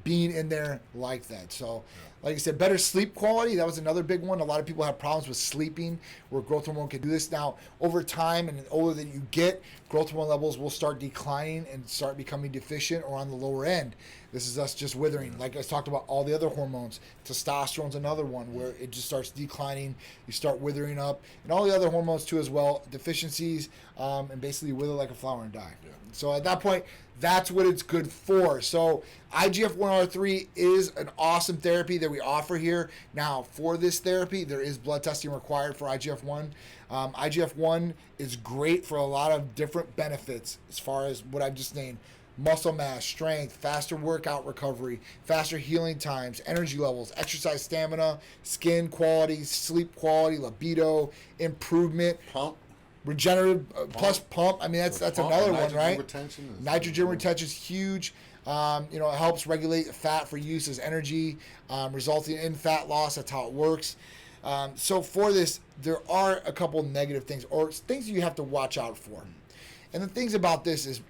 B: Being in there like that. So, like I said, better sleep quality. That was another big one. A lot of people have problems with sleeping where growth hormone can do this. Now, over time and the older that you get, growth hormone levels will start declining and start becoming deficient or on the lower end. This is us just withering. Like I talked about all the other hormones. Testosterone's another one where it just starts declining. You start withering up. And all the other hormones too as well. Deficiencies and basically wither like a flower and die. Yeah. So at that point, that's what it's good for. So IGF-1R3 is an awesome therapy that we offer here. Now, for this therapy, there is blood testing required for IGF-1. IGF-1 is great for a lot of different benefits as far as what I've just named. Muscle mass, strength, faster workout recovery, faster healing times, energy levels, exercise stamina, skin quality, sleep quality, libido, improvement.
A: Pump.
B: Regenerative plus pump. I mean, that's another one, right? Nitrogen retention is huge. It helps regulate fat for use as energy, resulting in fat loss. That's how it works. So for this, there are a couple negative things or things you have to watch out for. And the things about this is,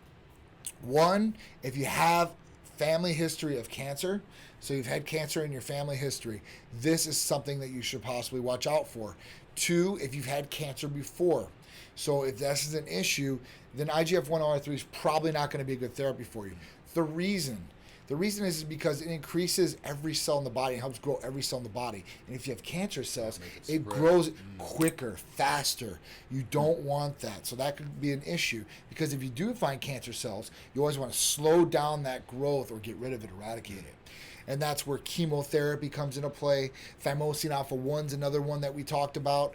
B: one, if you have family history of cancer, so you've had cancer in your family history, this is something that you should possibly watch out for. Two, if you've had cancer before. So if this is an issue, then IGF-1R3 is probably not going to be a good therapy for you. The reason is because it increases every cell in the body and helps grow every cell in the body. And if you have cancer cells, it grows quicker, faster. You don't want that. So that could be an issue, because if you do find cancer cells, you always want to slow down that growth or get rid of it, eradicate it. And that's where chemotherapy comes into play. Thymosin alpha-1 is another one that we talked about.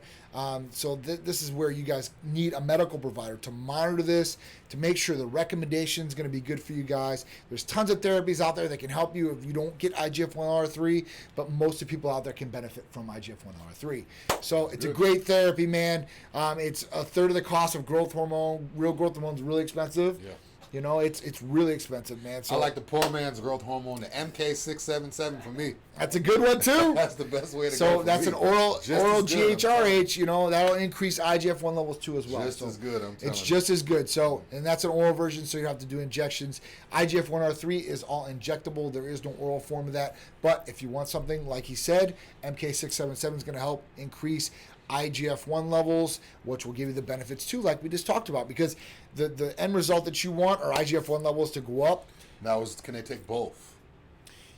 B: So this is where you guys need a medical provider to monitor this, to make sure the recommendation is going to be good for you guys. There's tons of therapies out there that can help you if you don't get IGF-1R3, but most of the people out there can benefit from IGF-1R3. So it's a great therapy, man. It's a third of the cost of growth hormone. Real growth hormone is really expensive. Yeah. It's really expensive, man. So
A: I like the poor man's growth hormone, the MK677 for me.
B: That's a good one too.
A: That's the best way to go.
B: So that's an oral GHRH. That'll increase IGF-1 levels too as well.
A: Just as good, I'm telling you.
B: It's just as good. So, and that's an oral version, so you have to do injections. IGF-1R3 is all injectable. There is no oral form of that. But if you want something, like he said, MK677 is going to help increase IGF-1 levels, which will give you the benefits too, like we just talked about, because the end result that you want are IGF-1 levels to go up.
A: Now, can they take both?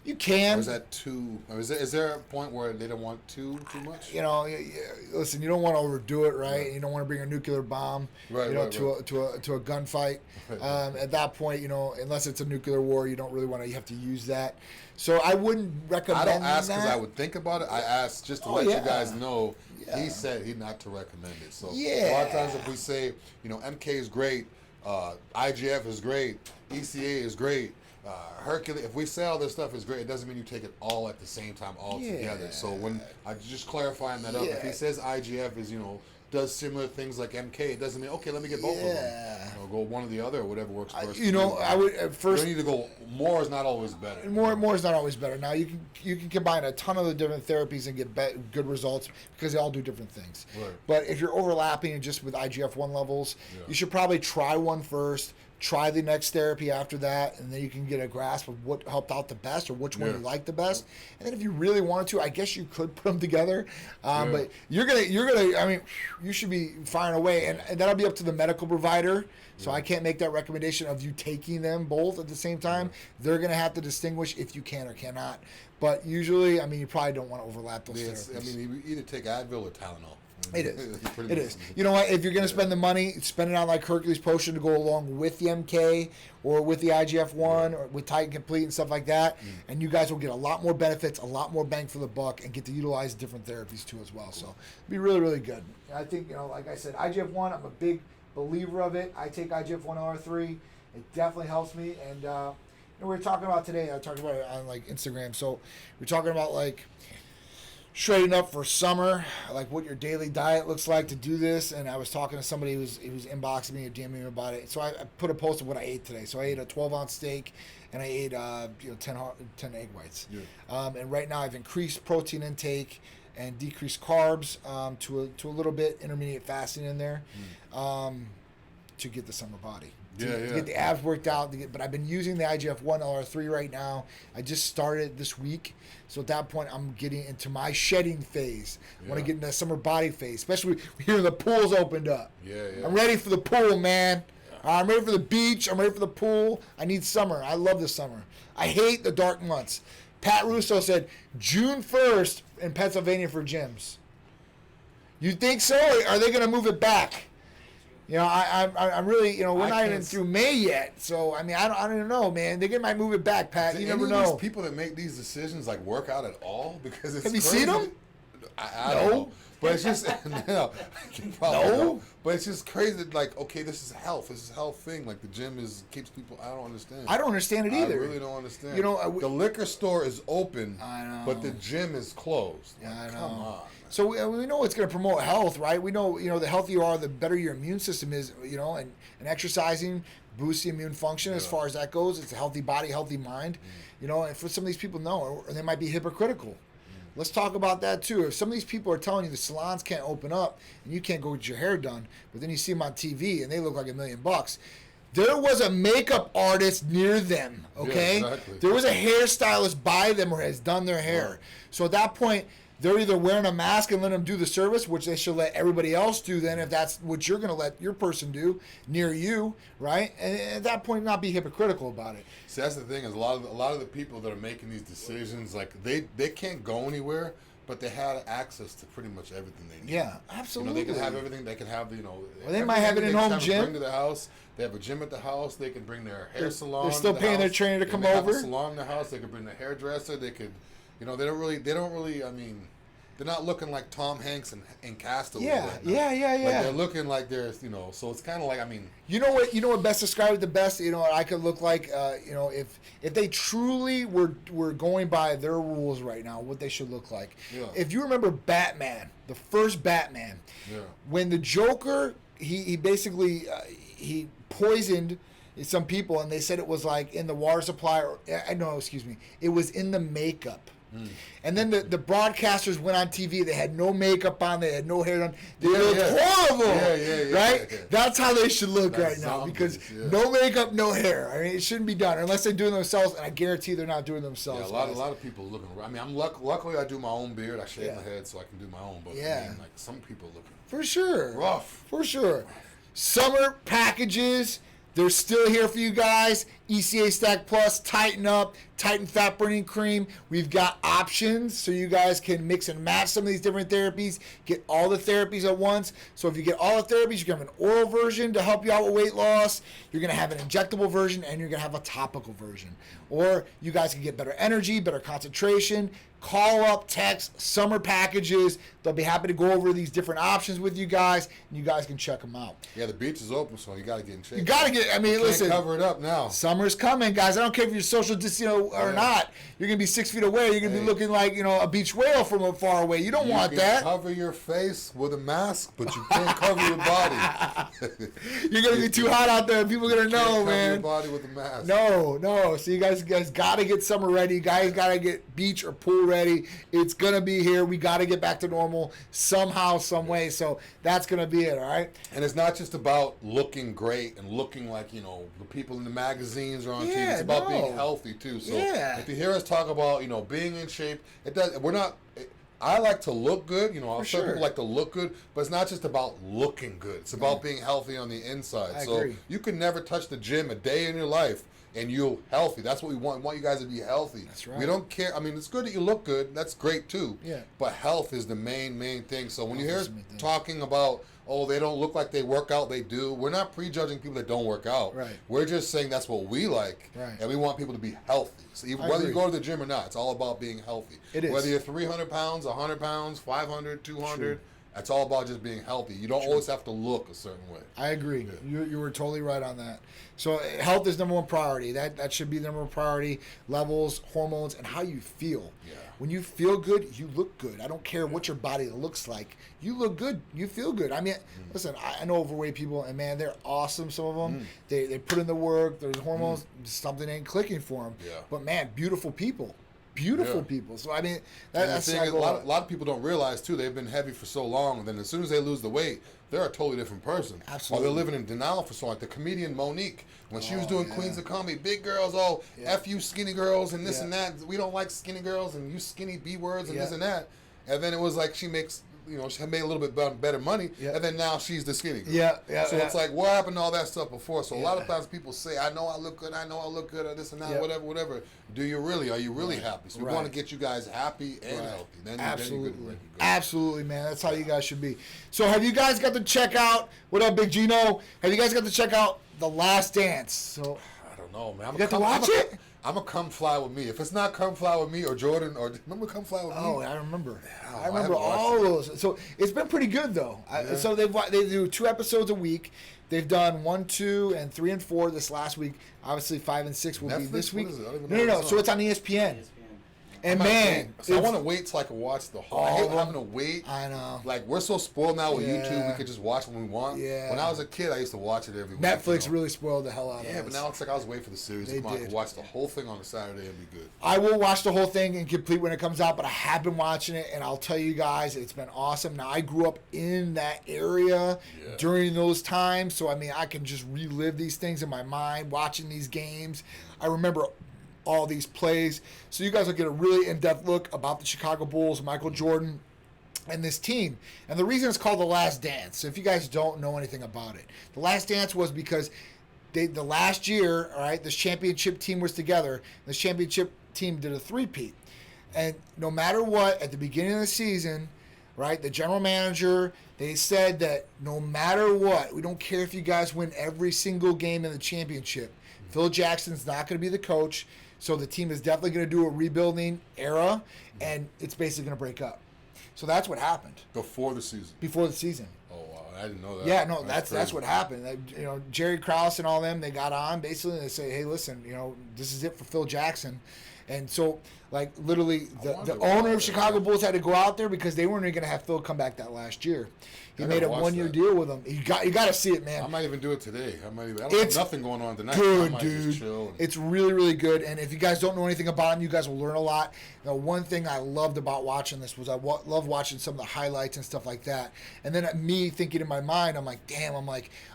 B: You can.
A: Or is that too? Or is there a point where they don't want too much?
B: Listen, you don't want to overdo it, right? You don't want to bring a nuclear bomb, to a gunfight. At that point, unless it's a nuclear war, you don't really want to. You have to use that. So I wouldn't recommend that. I don't ask
A: because I would think about it. I asked just to let you guys know. Yeah. He said he'd not to recommend it. So a lot of times if we say, MK is great, IGF is great, ECA is great, Hercules, if we say all this stuff is great, it doesn't mean you take it all at the same time all together. So when I just clarifying that up, if he says IGF is, does similar things like MK, it doesn't mean, okay, let me get both of them. Go one or the other or whatever works first.
B: I would at first.
A: You need to go, more is not always better.
B: More is not always better. Now, you can combine a ton of the different therapies and get good results because they all do different things. Right. But if you're overlapping just with IGF-1 levels, you should probably try one first, try the next therapy after that, and then you can get a grasp of what helped out the best or which one you like the best. And then if you really wanted to, I guess you could put them together. But you're gonna. I mean, you should be firing away, and that'll be up to the medical provider. So I can't make that recommendation of you taking them both at the same time. They're gonna have to distinguish if you can or cannot. But usually, I mean, you probably don't want to overlap those therapies.
A: I mean, you either take Advil or Tylenol.
B: It is. You know what? If you're going to spend the money, spend it on like Hercules Potion to go along with the MK or with the IGF-1 or with Titan Complete and stuff like that. And you guys will get a lot more benefits, a lot more bang for the buck, and get to utilize different therapies too as well. So it'll be really, really good. And I think, like I said, IGF-1, I'm a big believer of it. I take IGF-1R3. It definitely helps me. And we were talking about today, I talked about it on like Instagram. So we're talking about like shredding up for summer, like what your daily diet looks like to do this. And I was talking to somebody who was inboxing me or DMing me about it. So I put a post of what I ate today. So I ate a 12-ounce steak and I ate 10 egg whites. Yeah. And right now I've increased protein intake and decreased carbs to a little bit, intermediate fasting in there to get the summer body. To get the abs worked out. But I've been using the IGF-1R3 right now. I just started this week. So at that point, I'm getting into my shedding phase. I want to get into the summer body phase, especially here the pool's opened up. I'm ready for the pool, man. I'm ready for the beach. I'm ready for the pool. I need summer. I love the summer. I hate the dark months. Pat Russo said June 1st in Pennsylvania for gyms. You think so? Or are they going to move it back? You know, I'm really, you know, we're not even through May yet. So, I mean, I don't even know, man. They might move it back, Pat. You never know.
A: These people that make these decisions, like, work out at all? Because it's
B: Have you
A: crazy.
B: seen them?
A: I don't know. But it's just, no. But it's just crazy that, like, okay, this is health. This is a health thing. Like, the gym keeps people, I don't understand.
B: I don't understand it either.
A: I really don't understand.
B: You know,
A: the liquor store is open,
B: I know.
A: but the gym is closed.
B: Like, I know.
A: Come on.
B: So we know it's going to promote health, right? We know, you know, the healthier you are, the better your immune system is, you know, and exercising boosts the immune function as far as that goes. It's a healthy body, healthy mind, you know, and for some of these people, no, or they might be hypocritical. Let's talk about that too. If some of these people are telling you the salons can't open up and you can't go get your hair done, but then you see them on TV and they look like $1 million, there was a makeup artist near them, okay?
A: Yeah, exactly.
B: There was a hairstylist by them or has done their hair. Right. So at that point, they're either wearing a mask and letting them do the service, which they should let everybody else do then if that's what you're going to let your person do near you, right? And at that point, not be hypocritical about it.
A: See, that's the thing is a lot of the people that are making these decisions, like they can't go anywhere, but they had access to pretty much everything they need.
B: Yeah, absolutely.
A: You know, they can have everything. They can have, you know.
B: Well, they might have an in-home gym.
A: Bring to the house. They have a gym at the house. They can bring their hair salon.
B: They're still paying their trainer to come over.
A: They have a salon in the house. They could bring the hairdresser. They could, you know, they don't really. I mean, they're not looking like Tom Hanks and Castaway.
B: Yeah,
A: right
B: yeah.
A: Like they're looking like there's, you know. So it's kind of like, I mean.
B: You know what best described it the best. You know what I could look like. You know, if they truly were going by their rules right now, what they should look like.
A: Yeah.
B: If you remember Batman, the first Batman, when the Joker he basically he poisoned some people, and they said it was like in the water supply, or it was in the makeup. And then the broadcasters went on TV. They had no makeup on. They had no hair on. They looked horrible. Right? Yeah. That's how they should look right now, because no makeup, no hair. I mean, it shouldn't be done unless they do it themselves, and I guarantee they're not doing it themselves.
A: Yeah, a lot of people looking. I mean, luckily I do my own beard. I shave my head so I can do my own. But I mean, like, some people looking
B: for sure
A: rough.
B: For sure. Summer packages. They're still here for you guys. ECA Stack Plus, Tighten Up, Titan Fat Burning Cream. We've got options so you guys can mix and match some of these different therapies. Get all the therapies at once. So if you get all the therapies, you're going to have an oral version to help you out with weight loss. You're going to have an injectable version, and you're going to have a topical version. Or you guys can get better energy, better concentration. Call up, text, summer packages. They'll be happy to go over these different options with you guys, and you guys can check them out.
A: Yeah, the beach is open, so you got to get in shape.
B: You got to get, I mean, listen.
A: Cover it up now.
B: Summer's coming, guys. I don't care if you're social distancing or not. You're going to be 6 feet away. You're going to be looking like, you know, a beach whale from far away. You don't want that.
A: Cover your face with a mask, but you can't cover your body.
B: You're going to be too hot out there. People are going to know, man.
A: Cover your body with a mask.
B: No. So you guys got to get summer ready. You guys got to get beach or pool ready. It's going to be here. We got to get back to normal somehow, some way. So that's going to be it, all right?
A: And it's not just about looking great and looking like, you know, the people in the magazines or on TV. It's about being healthy, too. So if you hear us talk about, you know, being in shape, I like to look good. You know, some people like to look good, but it's not just about looking good. It's about being healthy on the inside.
B: I agree.
A: You can never touch the gym a day in your life and you're healthy. That's what we want. We want you guys to be healthy.
B: That's right.
A: We don't care. I mean, it's good that you look good. That's great, too.
B: Yeah.
A: But health is the main thing. So when you hear us talking about, oh, they don't look like they work out, they do. We're not prejudging people that don't work out.
B: Right.
A: We're just saying that's what we like, and we want people to be healthy. So whether you go to the gym or not, it's all about being healthy.
B: It is.
A: Whether you're 300 pounds, 100 pounds, 500, 200, it's all about just being healthy. You don't always have to look a certain way.
B: I agree. Yeah. You were totally right on that. So health is number one priority. That should be the number one priority. Levels, hormones, and how you feel.
A: Yeah.
B: When you feel good, you look good. I don't care what your body looks like. You look good. You feel good. I mean, listen, I know overweight people, and man, they're awesome, some of them. They put in the work. There's hormones. Something ain't clicking for them.
A: Yeah.
B: But, man, beautiful people. Beautiful people. So, I mean, that's
A: a lot of people don't realize, too, they've been heavy for so long, and then as soon as they lose the weight, they're a totally different person.
B: Absolutely.
A: Or they're living in denial for so long. Like the comedian Monique, when she was doing Queens of Comedy, big girls, F you skinny girls and this and that. We don't like skinny girls and you skinny B words and this and that. And then it was like she makes, she made a little bit better money, and then now she's the skinny girl.
B: Yeah.
A: So it's like, what happened to all that stuff before? So a lot of times people say, I know I look good, or this and that, whatever. Do you really? Are you really happy? So we want to get you guys happy and healthy. Then
B: Absolutely.
A: Then
B: Absolutely, man. That's how you guys should be. So have you guys got to check out, what up, Big Gino? Have you guys got to check out The Last Dance? So
A: I don't know, man.
B: You got to watch it?
A: I'm going to Come Fly With Me. If it's not Come Fly With Me or Jordan, or remember Come Fly With Me?
B: Oh, I remember. I remember all those. So it's been pretty good, though. So they do 2 episodes a week. They've done 1, 2, and 3 and 4 this last week. Obviously, 5 and 6 will be this week. No. So it's on ESPN. And man,
A: I want to wait till I can watch the whole. I hate having to wait.
B: I know.
A: Like, we're so spoiled now with YouTube, we could just watch when we want.
B: Yeah.
A: When I was a kid, I used to watch it every week.
B: Netflix really spoiled the hell out of us.
A: Yeah, but now it's like I was waiting for the series to come out. I could watch the whole thing on a Saturday and be good.
B: I will watch the whole thing and complete when it comes out, but I have been watching it, and I'll tell you guys, it's been awesome. Now, I grew up in that area during those times, so, I mean, I can just relive these things in my mind, watching these games. I remember all these plays. So you guys will get a really in-depth look about the Chicago Bulls, Michael Jordan, and this team. And the reason it's called The Last Dance, so if you guys don't know anything about it, The Last Dance was because the last year, all right, this championship team was together. This championship team did a three-peat. And no matter what, at the beginning of the season, right, the general manager, they said that no matter what, we don't care if you guys win every single game in the championship. Phil Jackson's not going to be the coach. So the team is definitely going to do a rebuilding era, and it's basically going to break up. So that's what happened.
A: Before the season?
B: Before the season.
A: Oh, wow. I didn't know that.
B: Yeah, no, that's what happened. Jerry Krause and all them, they got on, basically, and they say, hey, listen, this is it for Phil Jackson. And so, like, literally, the owner of Chicago Bulls had to go out there because they weren't even going to have Phil come back that last year. He made a 1-year deal with him. You got to see it, man.
A: I might even do it today. I don't have nothing going on tonight.
B: Good, dude. It's really, really good. And if you guys don't know anything about him, you guys will learn a lot. One thing I loved about watching this was I loved watching some of the highlights and stuff like that. And then me thinking in my mind, I'm like, damn,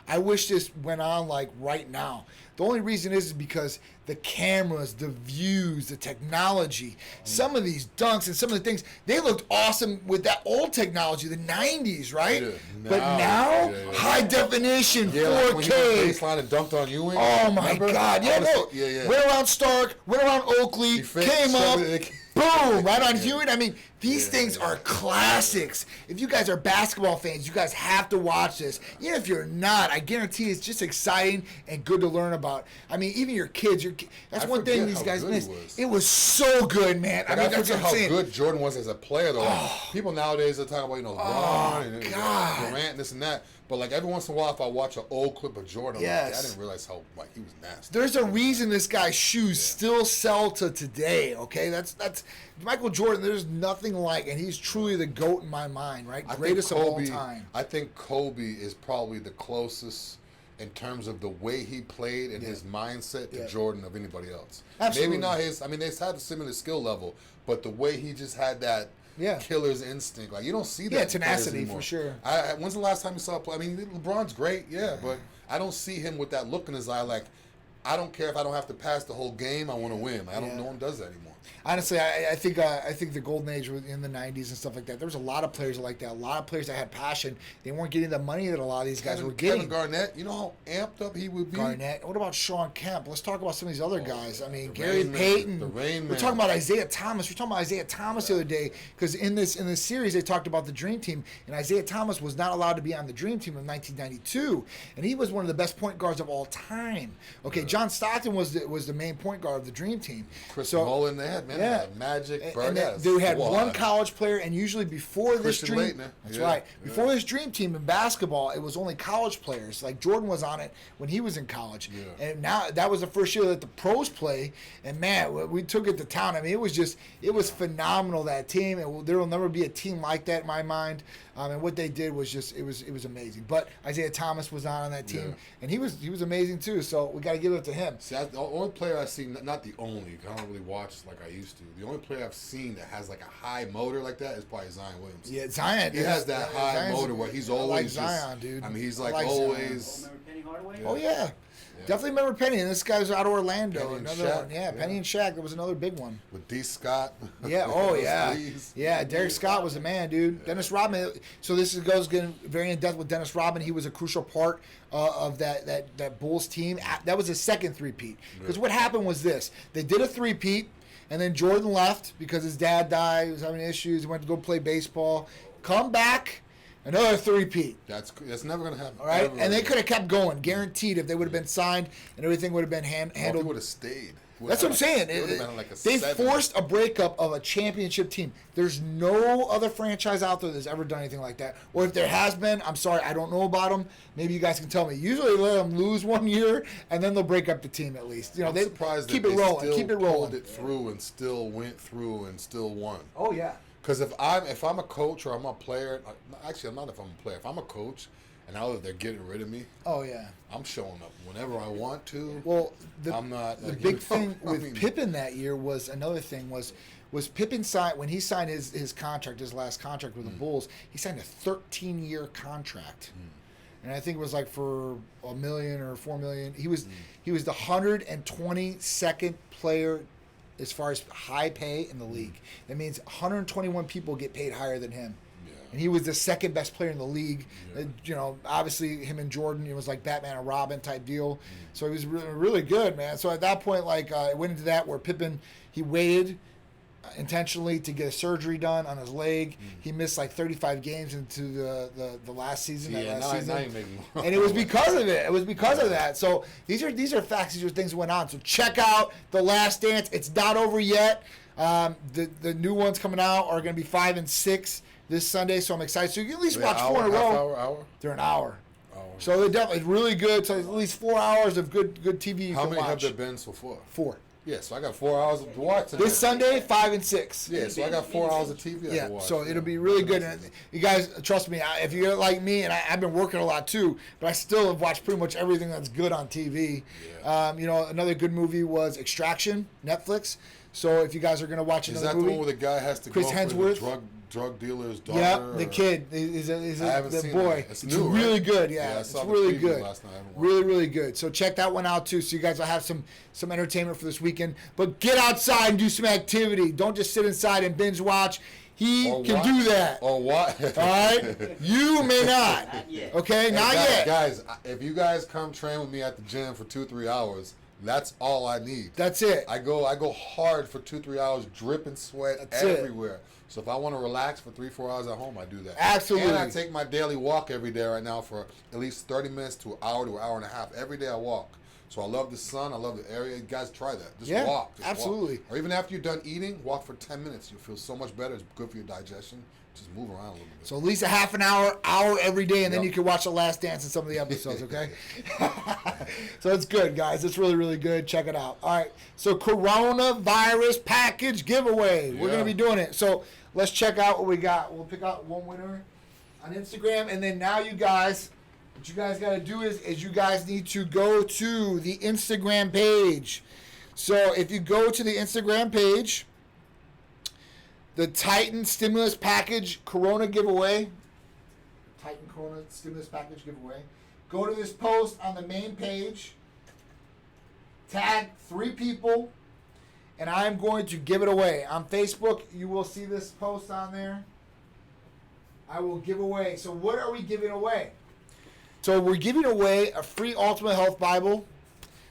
B: I wish this went on like right now. The only reason is because the cameras, the views, the technology, some of these dunks and some of the things, they looked awesome with that old technology, the 90s, right? Yeah. But now, high definition, 4K.
A: Like when he baseline and dunked on Ewing.
B: Oh, my God. Yeah. Went around Stark, went around Oakley, came up. Boom, right on Hewitt. I mean, these things are classics. If you guys are basketball fans, you guys have to watch this. Even if you're not, I guarantee it's just exciting and good to learn about. I mean, even your kids. That's one thing these guys miss. It was so good, man.
A: I mean, that's what I'm saying. How good Jordan was as a player, though. People nowadays are talking about, LeBron and Durant, this and that. But like every once in a while, if I watch an old clip of Jordan, I didn't realize how he was nasty.
B: There's a reason this guy's shoes still sell to today. Okay, that's Michael Jordan. There's nothing like, and he's truly the GOAT in my mind, right? Greatest of all time.
A: I think Kobe is probably the closest in terms of the way he played and his mindset to Jordan of anybody else.
B: Absolutely.
A: Maybe not his. I mean, they had a similar skill level, but the way he just had that. Killer's instinct. Like, you don't see that.
B: Tenacity for sure.
A: When's the last time you saw a play? I mean, LeBron's great, but I don't see him with that look in his eye like, I don't care if I don't have to pass the whole game, I want to win. No one does that anymore.
B: Honestly, I think the golden age was in the 90s and stuff like that. There was a lot of players like that. A lot of players that had passion. They weren't getting the money that a lot of these guys were getting.
A: Kevin Garnett, you know how amped up he would be?
B: Garnett. What about Sean Kemp? Let's talk about some of these other guys. I mean, Gary Payton. We're talking about Isaiah Thomas. We're talking about Isaiah Thomas the other day because in this series they talked about the Dream Team, and Isaiah Thomas was not allowed to be on the Dream Team in 1992, and he was one of the best point guards of all time. Okay, John Stockton was the main point guard of the Dream Team.
A: Chris Mullin, they had Magic.
B: And they had one college player, and usually before this dream, that's right. Before this Dream Team in basketball, it was only college players. Like Jordan was on it when he was in college, and now that was the first year that the pros play. And man, we took it to town. I mean, it was phenomenal, that team. And there will never be a team like that in my mind. And what they did was just it was amazing. But Isaiah Thomas was on that team, and he was amazing too. So we got to give it to him.
A: See, the only player I've seen, not the only, I don't really watch like I used to. The only player I've seen that has like a high motor like that is probably Zion Williamson.
B: Yeah, Zion.
A: He has that high motor where he's always
B: Zion, dude.
A: I mean, he's like always.
C: Remember Penny Hardaway?
B: Oh yeah. Definitely remember Penny, and this guy's out of Orlando.
A: Penny and
B: another
A: Shaq.
B: one, Penny and Shaq. That was another big one.
A: With D. Scott.
B: Yeah. Derek Scott was the man, dude. Yeah. Dennis Rodman. So this goes getting very in depth with Dennis Rodman. He was a crucial part of that Bulls team. That was his second three-peat. Because what happened was this: they did a three-peat, and then Jordan left because his dad died. He was having issues. He went to go play baseball. Come back. Another three-peat.
A: That's never going to happen.
B: All right? And they could have kept going, guaranteed, if they would have been signed and everything would have been handled.
A: He would have stayed.
B: That's what I'm saying. They forced a breakup of a championship team. There's no other franchise out there that's ever done anything like that. Or if there has been, I'm sorry, I don't know about them. Maybe you guys can tell me. Usually let them lose 1 year, and then they'll break up the team at least.
A: I'm surprised
B: keep
A: that
B: it
A: they
B: rolling.
A: still
B: Keep it rolling.
A: pulled it through and still went through and still won.
B: Oh, yeah.
A: Because if I'm a coach or I'm a player, actually I'm not if I'm a player. If I'm a coach and now that they're getting rid of me, I'm showing up whenever I want to.
B: Well,
A: I'm not.
B: The big thing with Pippen that year was another thing was Pippen signed when he signed his contract, his last contract with the Bulls. He signed a 13-year contract, and I think it was like for $1 million or $4 million. He was the 122nd player as far as high pay in the league. That means 121 people get paid higher than him. Yeah. And he was the second best player in the league. Yeah. Obviously him and Jordan, it was like Batman and Robin type deal. So he was really, really good, man. So at that point, it went into that where Pippen, he waited intentionally to get a surgery done on his leg. He missed 35 games into the last season. And it was because of it. It was because of that. So these are facts. These are things that went on. So check out The Last Dance. It's not over yet. The new ones coming out are going to be 5 and 6 this Sunday. So I'm excited. So you can at least watch 4 in a row.
A: Hour?
B: They're an hour. So they're definitely really good. So at least 4 hours of good TV you
A: How
B: can
A: many
B: watch.
A: have there been so far?
B: 4.
A: Yeah, so I got 4 hours to watch.
B: This Sunday, 5 and 6.
A: Yeah, so I got 4 hours of TV to watch.
B: So it'll be really good. And you guys, trust me, if you're like me, and I've been working a lot too, but I still have watched pretty much everything that's good on TV. Yeah. Another good movie was Extraction, Netflix. So if you guys are going to watch another movie.
A: Is that the one where the guy has to
B: Chris
A: go
B: Hemsworth?
A: for the drug dealer's daughter?
B: Yeah, the kid. He's the boy.
A: That.
B: It's
A: new,
B: really
A: right?
B: good. Yeah, it's really good.
A: Last night.
B: Really, really good. So check that one out too. So you guys will have some entertainment for this weekend. But get outside and do some activity. Don't just sit inside and binge watch. He can do that.
A: Or what?
B: All right? You may not.
C: Not yet.
B: Okay? Not yet.
A: Guys, if you guys come train with me at the gym for 2-3 hours, that's all I need.
B: That's it.
A: I go hard for 2-3 hours, dripping sweat everywhere. So if I want to relax for 3-4 hours at home, I do that.
B: Absolutely.
A: And I take my daily walk every day right now for at least 30 minutes to an hour and a half. Every day I walk. So I love the sun. I love the area. You guys try that. Just walk. Just
B: absolutely.
A: Walk. Or even after you're done eating, walk for 10 minutes. You'll feel so much better. It's good for your digestion. Just move around a little bit.
B: So at least a half an hour every day, and then you can watch The Last Dance in some of the episodes, okay? So it's good, guys. It's really, really good. Check it out. All right. So coronavirus package giveaway. We're going to be doing it. So let's check out what we got. We'll pick out one winner on Instagram, and then now you guys, what you guys got to do is you guys need to go to the Instagram page. So if you go to the Instagram page, the Titan Stimulus Package Corona Giveaway. Titan Corona Stimulus Package Giveaway. Go to this post on the main page. Tag 3 people. And I'm going to give it away. On Facebook, you will see this post on there. I will give away. So what are we giving away? So we're giving away a free Ultimate Health Bible.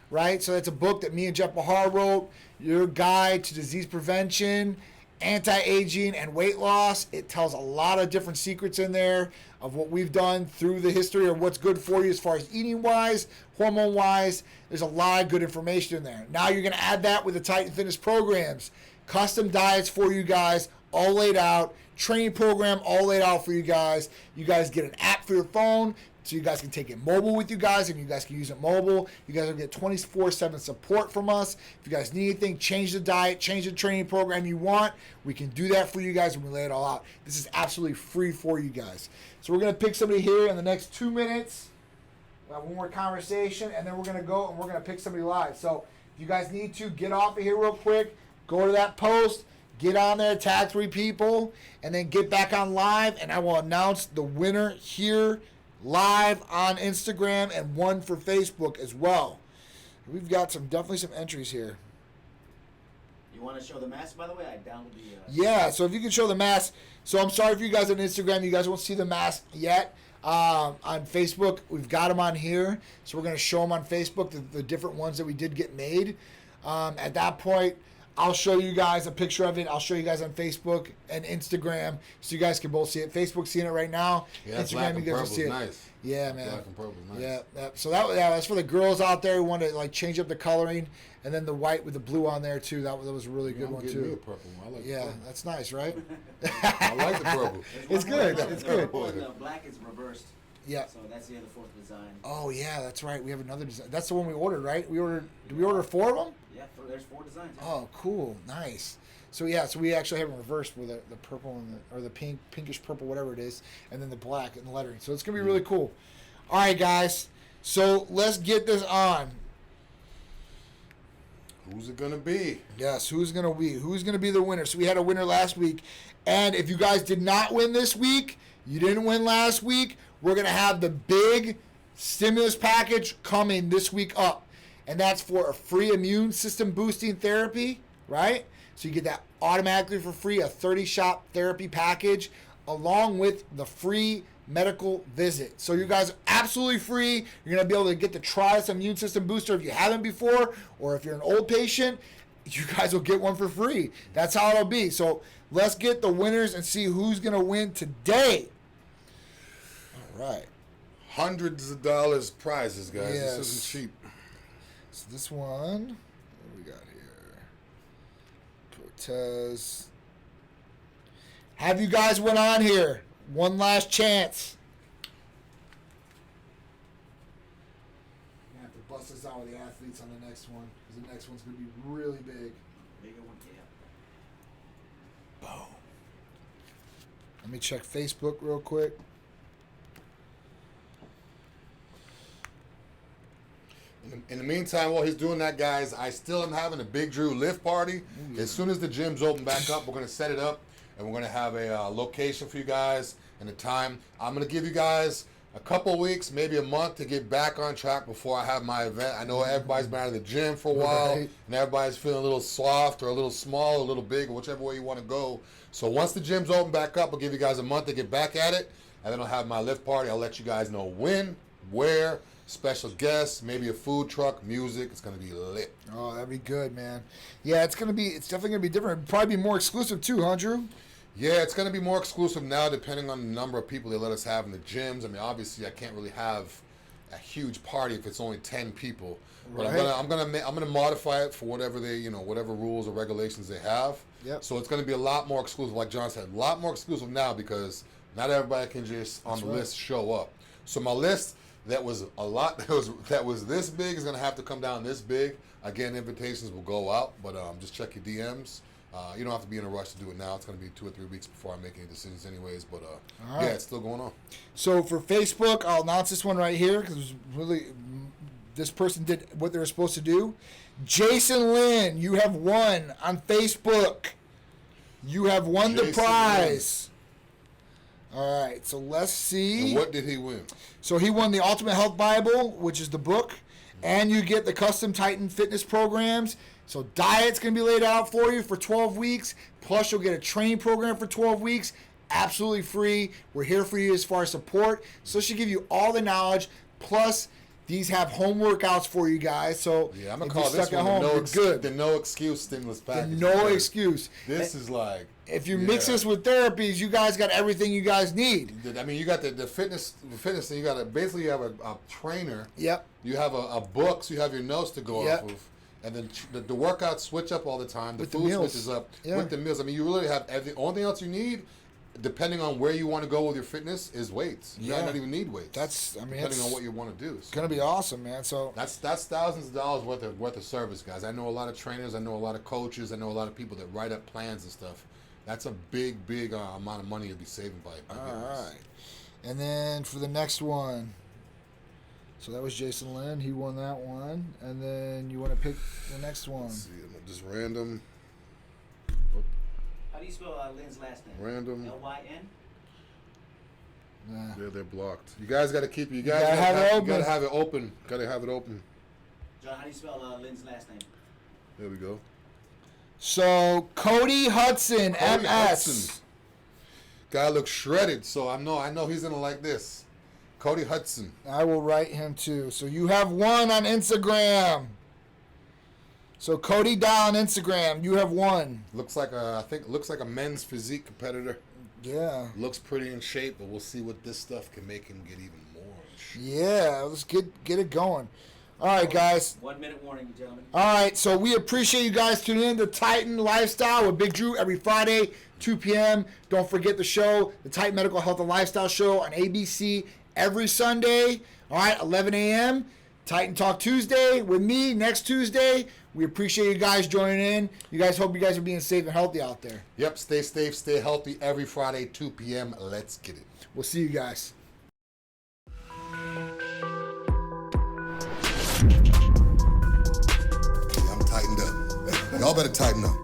B: Right? So that's a book that me and Jeff Bahar wrote. Your guide to disease prevention, anti-aging, and weight loss. It tells a lot of different secrets in there of what we've done through the history of what's good for you as far as eating wise, hormone wise. There's a lot of good information in there. Now you're going to add that with the Titan Fitness programs. Custom diets for you guys, all laid out. Training program, all laid out for you guys. You guys get an app for your phone, so you guys can take it mobile with you guys, and you guys can use it mobile. You guys will get 24/7 support from us. If you guys need anything, change the diet, change the training program you want, we can do that for you guys when we lay it all out. This is absolutely free for you guys. So we're going to pick somebody here in the next 2 minutes. We'll have one more conversation, and then we're going to go and we're going to pick somebody live. So if you guys need to, get off of here real quick, go to that post, get on there, tag 3 people, and then get back on live, and I will announce the winner here live on Instagram and one for Facebook as well. We've got definitely some entries here.
C: You want to show the mask, by the way? I downloaded the...
B: Yeah, so if you can show the mask. So I'm sorry for you guys on Instagram. You guys won't see the mask yet. On Facebook, we've got them on here. So we're going to show them on Facebook, the different ones that we did get made. At that point, I'll show you guys a picture of it. I'll show you guys on Facebook and Instagram so you guys can both see it. Facebook's seeing it right now.
A: Yeah,
B: Instagram, you guys will see it.
A: Nice.
B: Yeah, man.
A: Black and purple is nice.
B: Yeah. So that's for the girls out there who want to like change up the coloring, and then the white with the blue on there too. That was a really good one too.
A: Me a purple one. I like
B: purple. That's nice, right?
A: I like the purple.
B: It's good. It's good.
C: The black is reversed.
B: Yeah.
C: So that's the other fourth design.
B: Oh yeah, that's right. We have another design. That's the one we ordered, right? Did we order 4 of them?
C: Yeah, there's 4 designs. Yeah.
B: Oh, cool, nice. So yeah, we actually have them reversed with the purple or the pinkish purple, whatever it is, and then the black and the lettering. So it's gonna be really cool. All right, guys. So let's get this on.
A: Who's it gonna be?
B: Yes, who's gonna be the winner? So we had a winner last week, and if you guys did not win this week, you didn't win last week. We're gonna have the big stimulus package coming this week up, and that's for a free immune system boosting therapy, right? So you get that automatically for free, a 30-shot therapy package, along with the free medical visit. So you guys are absolutely free. You're gonna be able to get to try this immune system booster if you haven't before, or if you're an old patient, you guys will get one for free. That's how it'll be. So let's get the winners and see who's gonna win today. All right.
A: Hundreds of dollars prizes, guys.
B: Yes.
A: This isn't cheap.
B: So this one, what do we got here? Cortez. Have you guys went on here? One last chance. I'm going to have to bust this out with the athletes on the next one, because the next one's going to be really big.
C: Bigger one, yeah.
B: Boom. Let me check Facebook real quick.
A: In the meantime, while he's doing that, guys, I still am having a Big Drew lift party. Ooh, yeah. As soon as the gyms open back up, we're going to set it up, and we're going to have a location for you guys and a time. I'm going to give you guys a couple weeks, maybe a month, to get back on track before I have my event. I know everybody's been out of the gym for a while, right, and everybody's feeling a little soft or a little small, a little big, or whichever way you want to go. So once the gyms open back up, I'll give you guys a month to get back at it, and then I'll have my lift party. I'll let you guys know when, where, special guests, maybe a food truck, music. It's gonna be lit.
B: Oh, that'd be good, man. Yeah, it's definitely gonna be different. It'd probably be more exclusive too, huh, Drew?
A: Yeah, it's gonna be more exclusive now, depending on the number of people they let us have in the gyms. I mean, obviously, I can't really have a huge party if it's only 10 people. But right, I'm gonna modify it for whatever whatever rules or regulations they have.
B: Yep.
A: So it's gonna be a lot more exclusive, like John said, a lot more exclusive now, because not everybody can just on the list show up. So my list that was a lot that was this big is gonna have to come down this big. Again, invitations will go out, but just check your DMs. You don't have to be in a rush to do it now. It's gonna be 2 or 3 weeks before I make any decisions, anyways. But yeah, it's still going on.
B: So for Facebook, I'll announce this one right here because really this person did what they were supposed to do. Jason Lynn, you have won on Facebook. You have won the prize. All right, so let's see.
A: And what did he win?
B: So he won the Ultimate Health Bible, which is the book, and you get the custom Titan fitness programs. So diet's going to be laid out for you for 12 weeks, plus you'll get a training program for 12 weeks, absolutely free. We're here for you as far as support. So she'll give you all the knowledge, plus these have home workouts for you guys. So
A: yeah, I'm going to call this one the no excuse stimulus package.
B: The no excuse.
A: This is like...
B: If you mix this with therapies, you guys got everything you guys need.
A: I mean, you got the fitness, and you got basically you have a trainer.
B: Yep.
A: You have a book, so you have your notes to go off of. And then the workouts switch up all the time. The food switches up with the meals. I mean, you really have everything. Only thing else you need, depending on where you want to go with your fitness, is weights. You might not even need weights. Depending on what you want to do.
B: It's gonna be awesome, man. So
A: that's thousands of dollars worth of service, guys. I know a lot of trainers. I know a lot of coaches. I know a lot of people that write up plans and stuff. That's a big amount of money you'll be saving by
B: all right. And then for the next one, so that was Jason Lynn. He won that one. And then you want to pick the next one.
A: Let's see, just random.
C: How do you spell Lynn's last name?
A: Random.
C: L-Y-N?
A: Yeah. They're blocked. You guys got to keep it. You
B: gotta have it open.
A: Got to have it open.
C: John, how do you spell Lynn's last name?
A: There we go.
B: So Cody Hudson, MS.
A: Hudson. Guy looks shredded, so I know he's gonna like this. Cody Hudson.
B: I will write him too. So you have one on Instagram. So Cody Dow on Instagram, you have one.
A: Looks like a men's physique competitor.
B: Yeah.
A: Looks pretty in shape, but we'll see what this stuff can make him get even more in shape.
B: Yeah, let's get it going. All right, guys.
C: 1 minute warning, gentlemen.
B: All right, so we appreciate you guys tuning in to Titan Lifestyle with Big Drew every Friday, 2 p.m. Don't forget the show, the Titan Medical Health and Lifestyle Show on ABC every Sunday. All right, 11 a.m. Titan Talk Tuesday with me next Tuesday. We appreciate you guys joining in. Hope you guys are being safe and healthy out there.
A: Yep, stay safe, stay healthy every Friday, 2 p.m. Let's get it.
B: We'll see you guys.
A: I'm tightened up. Y'all better tighten up.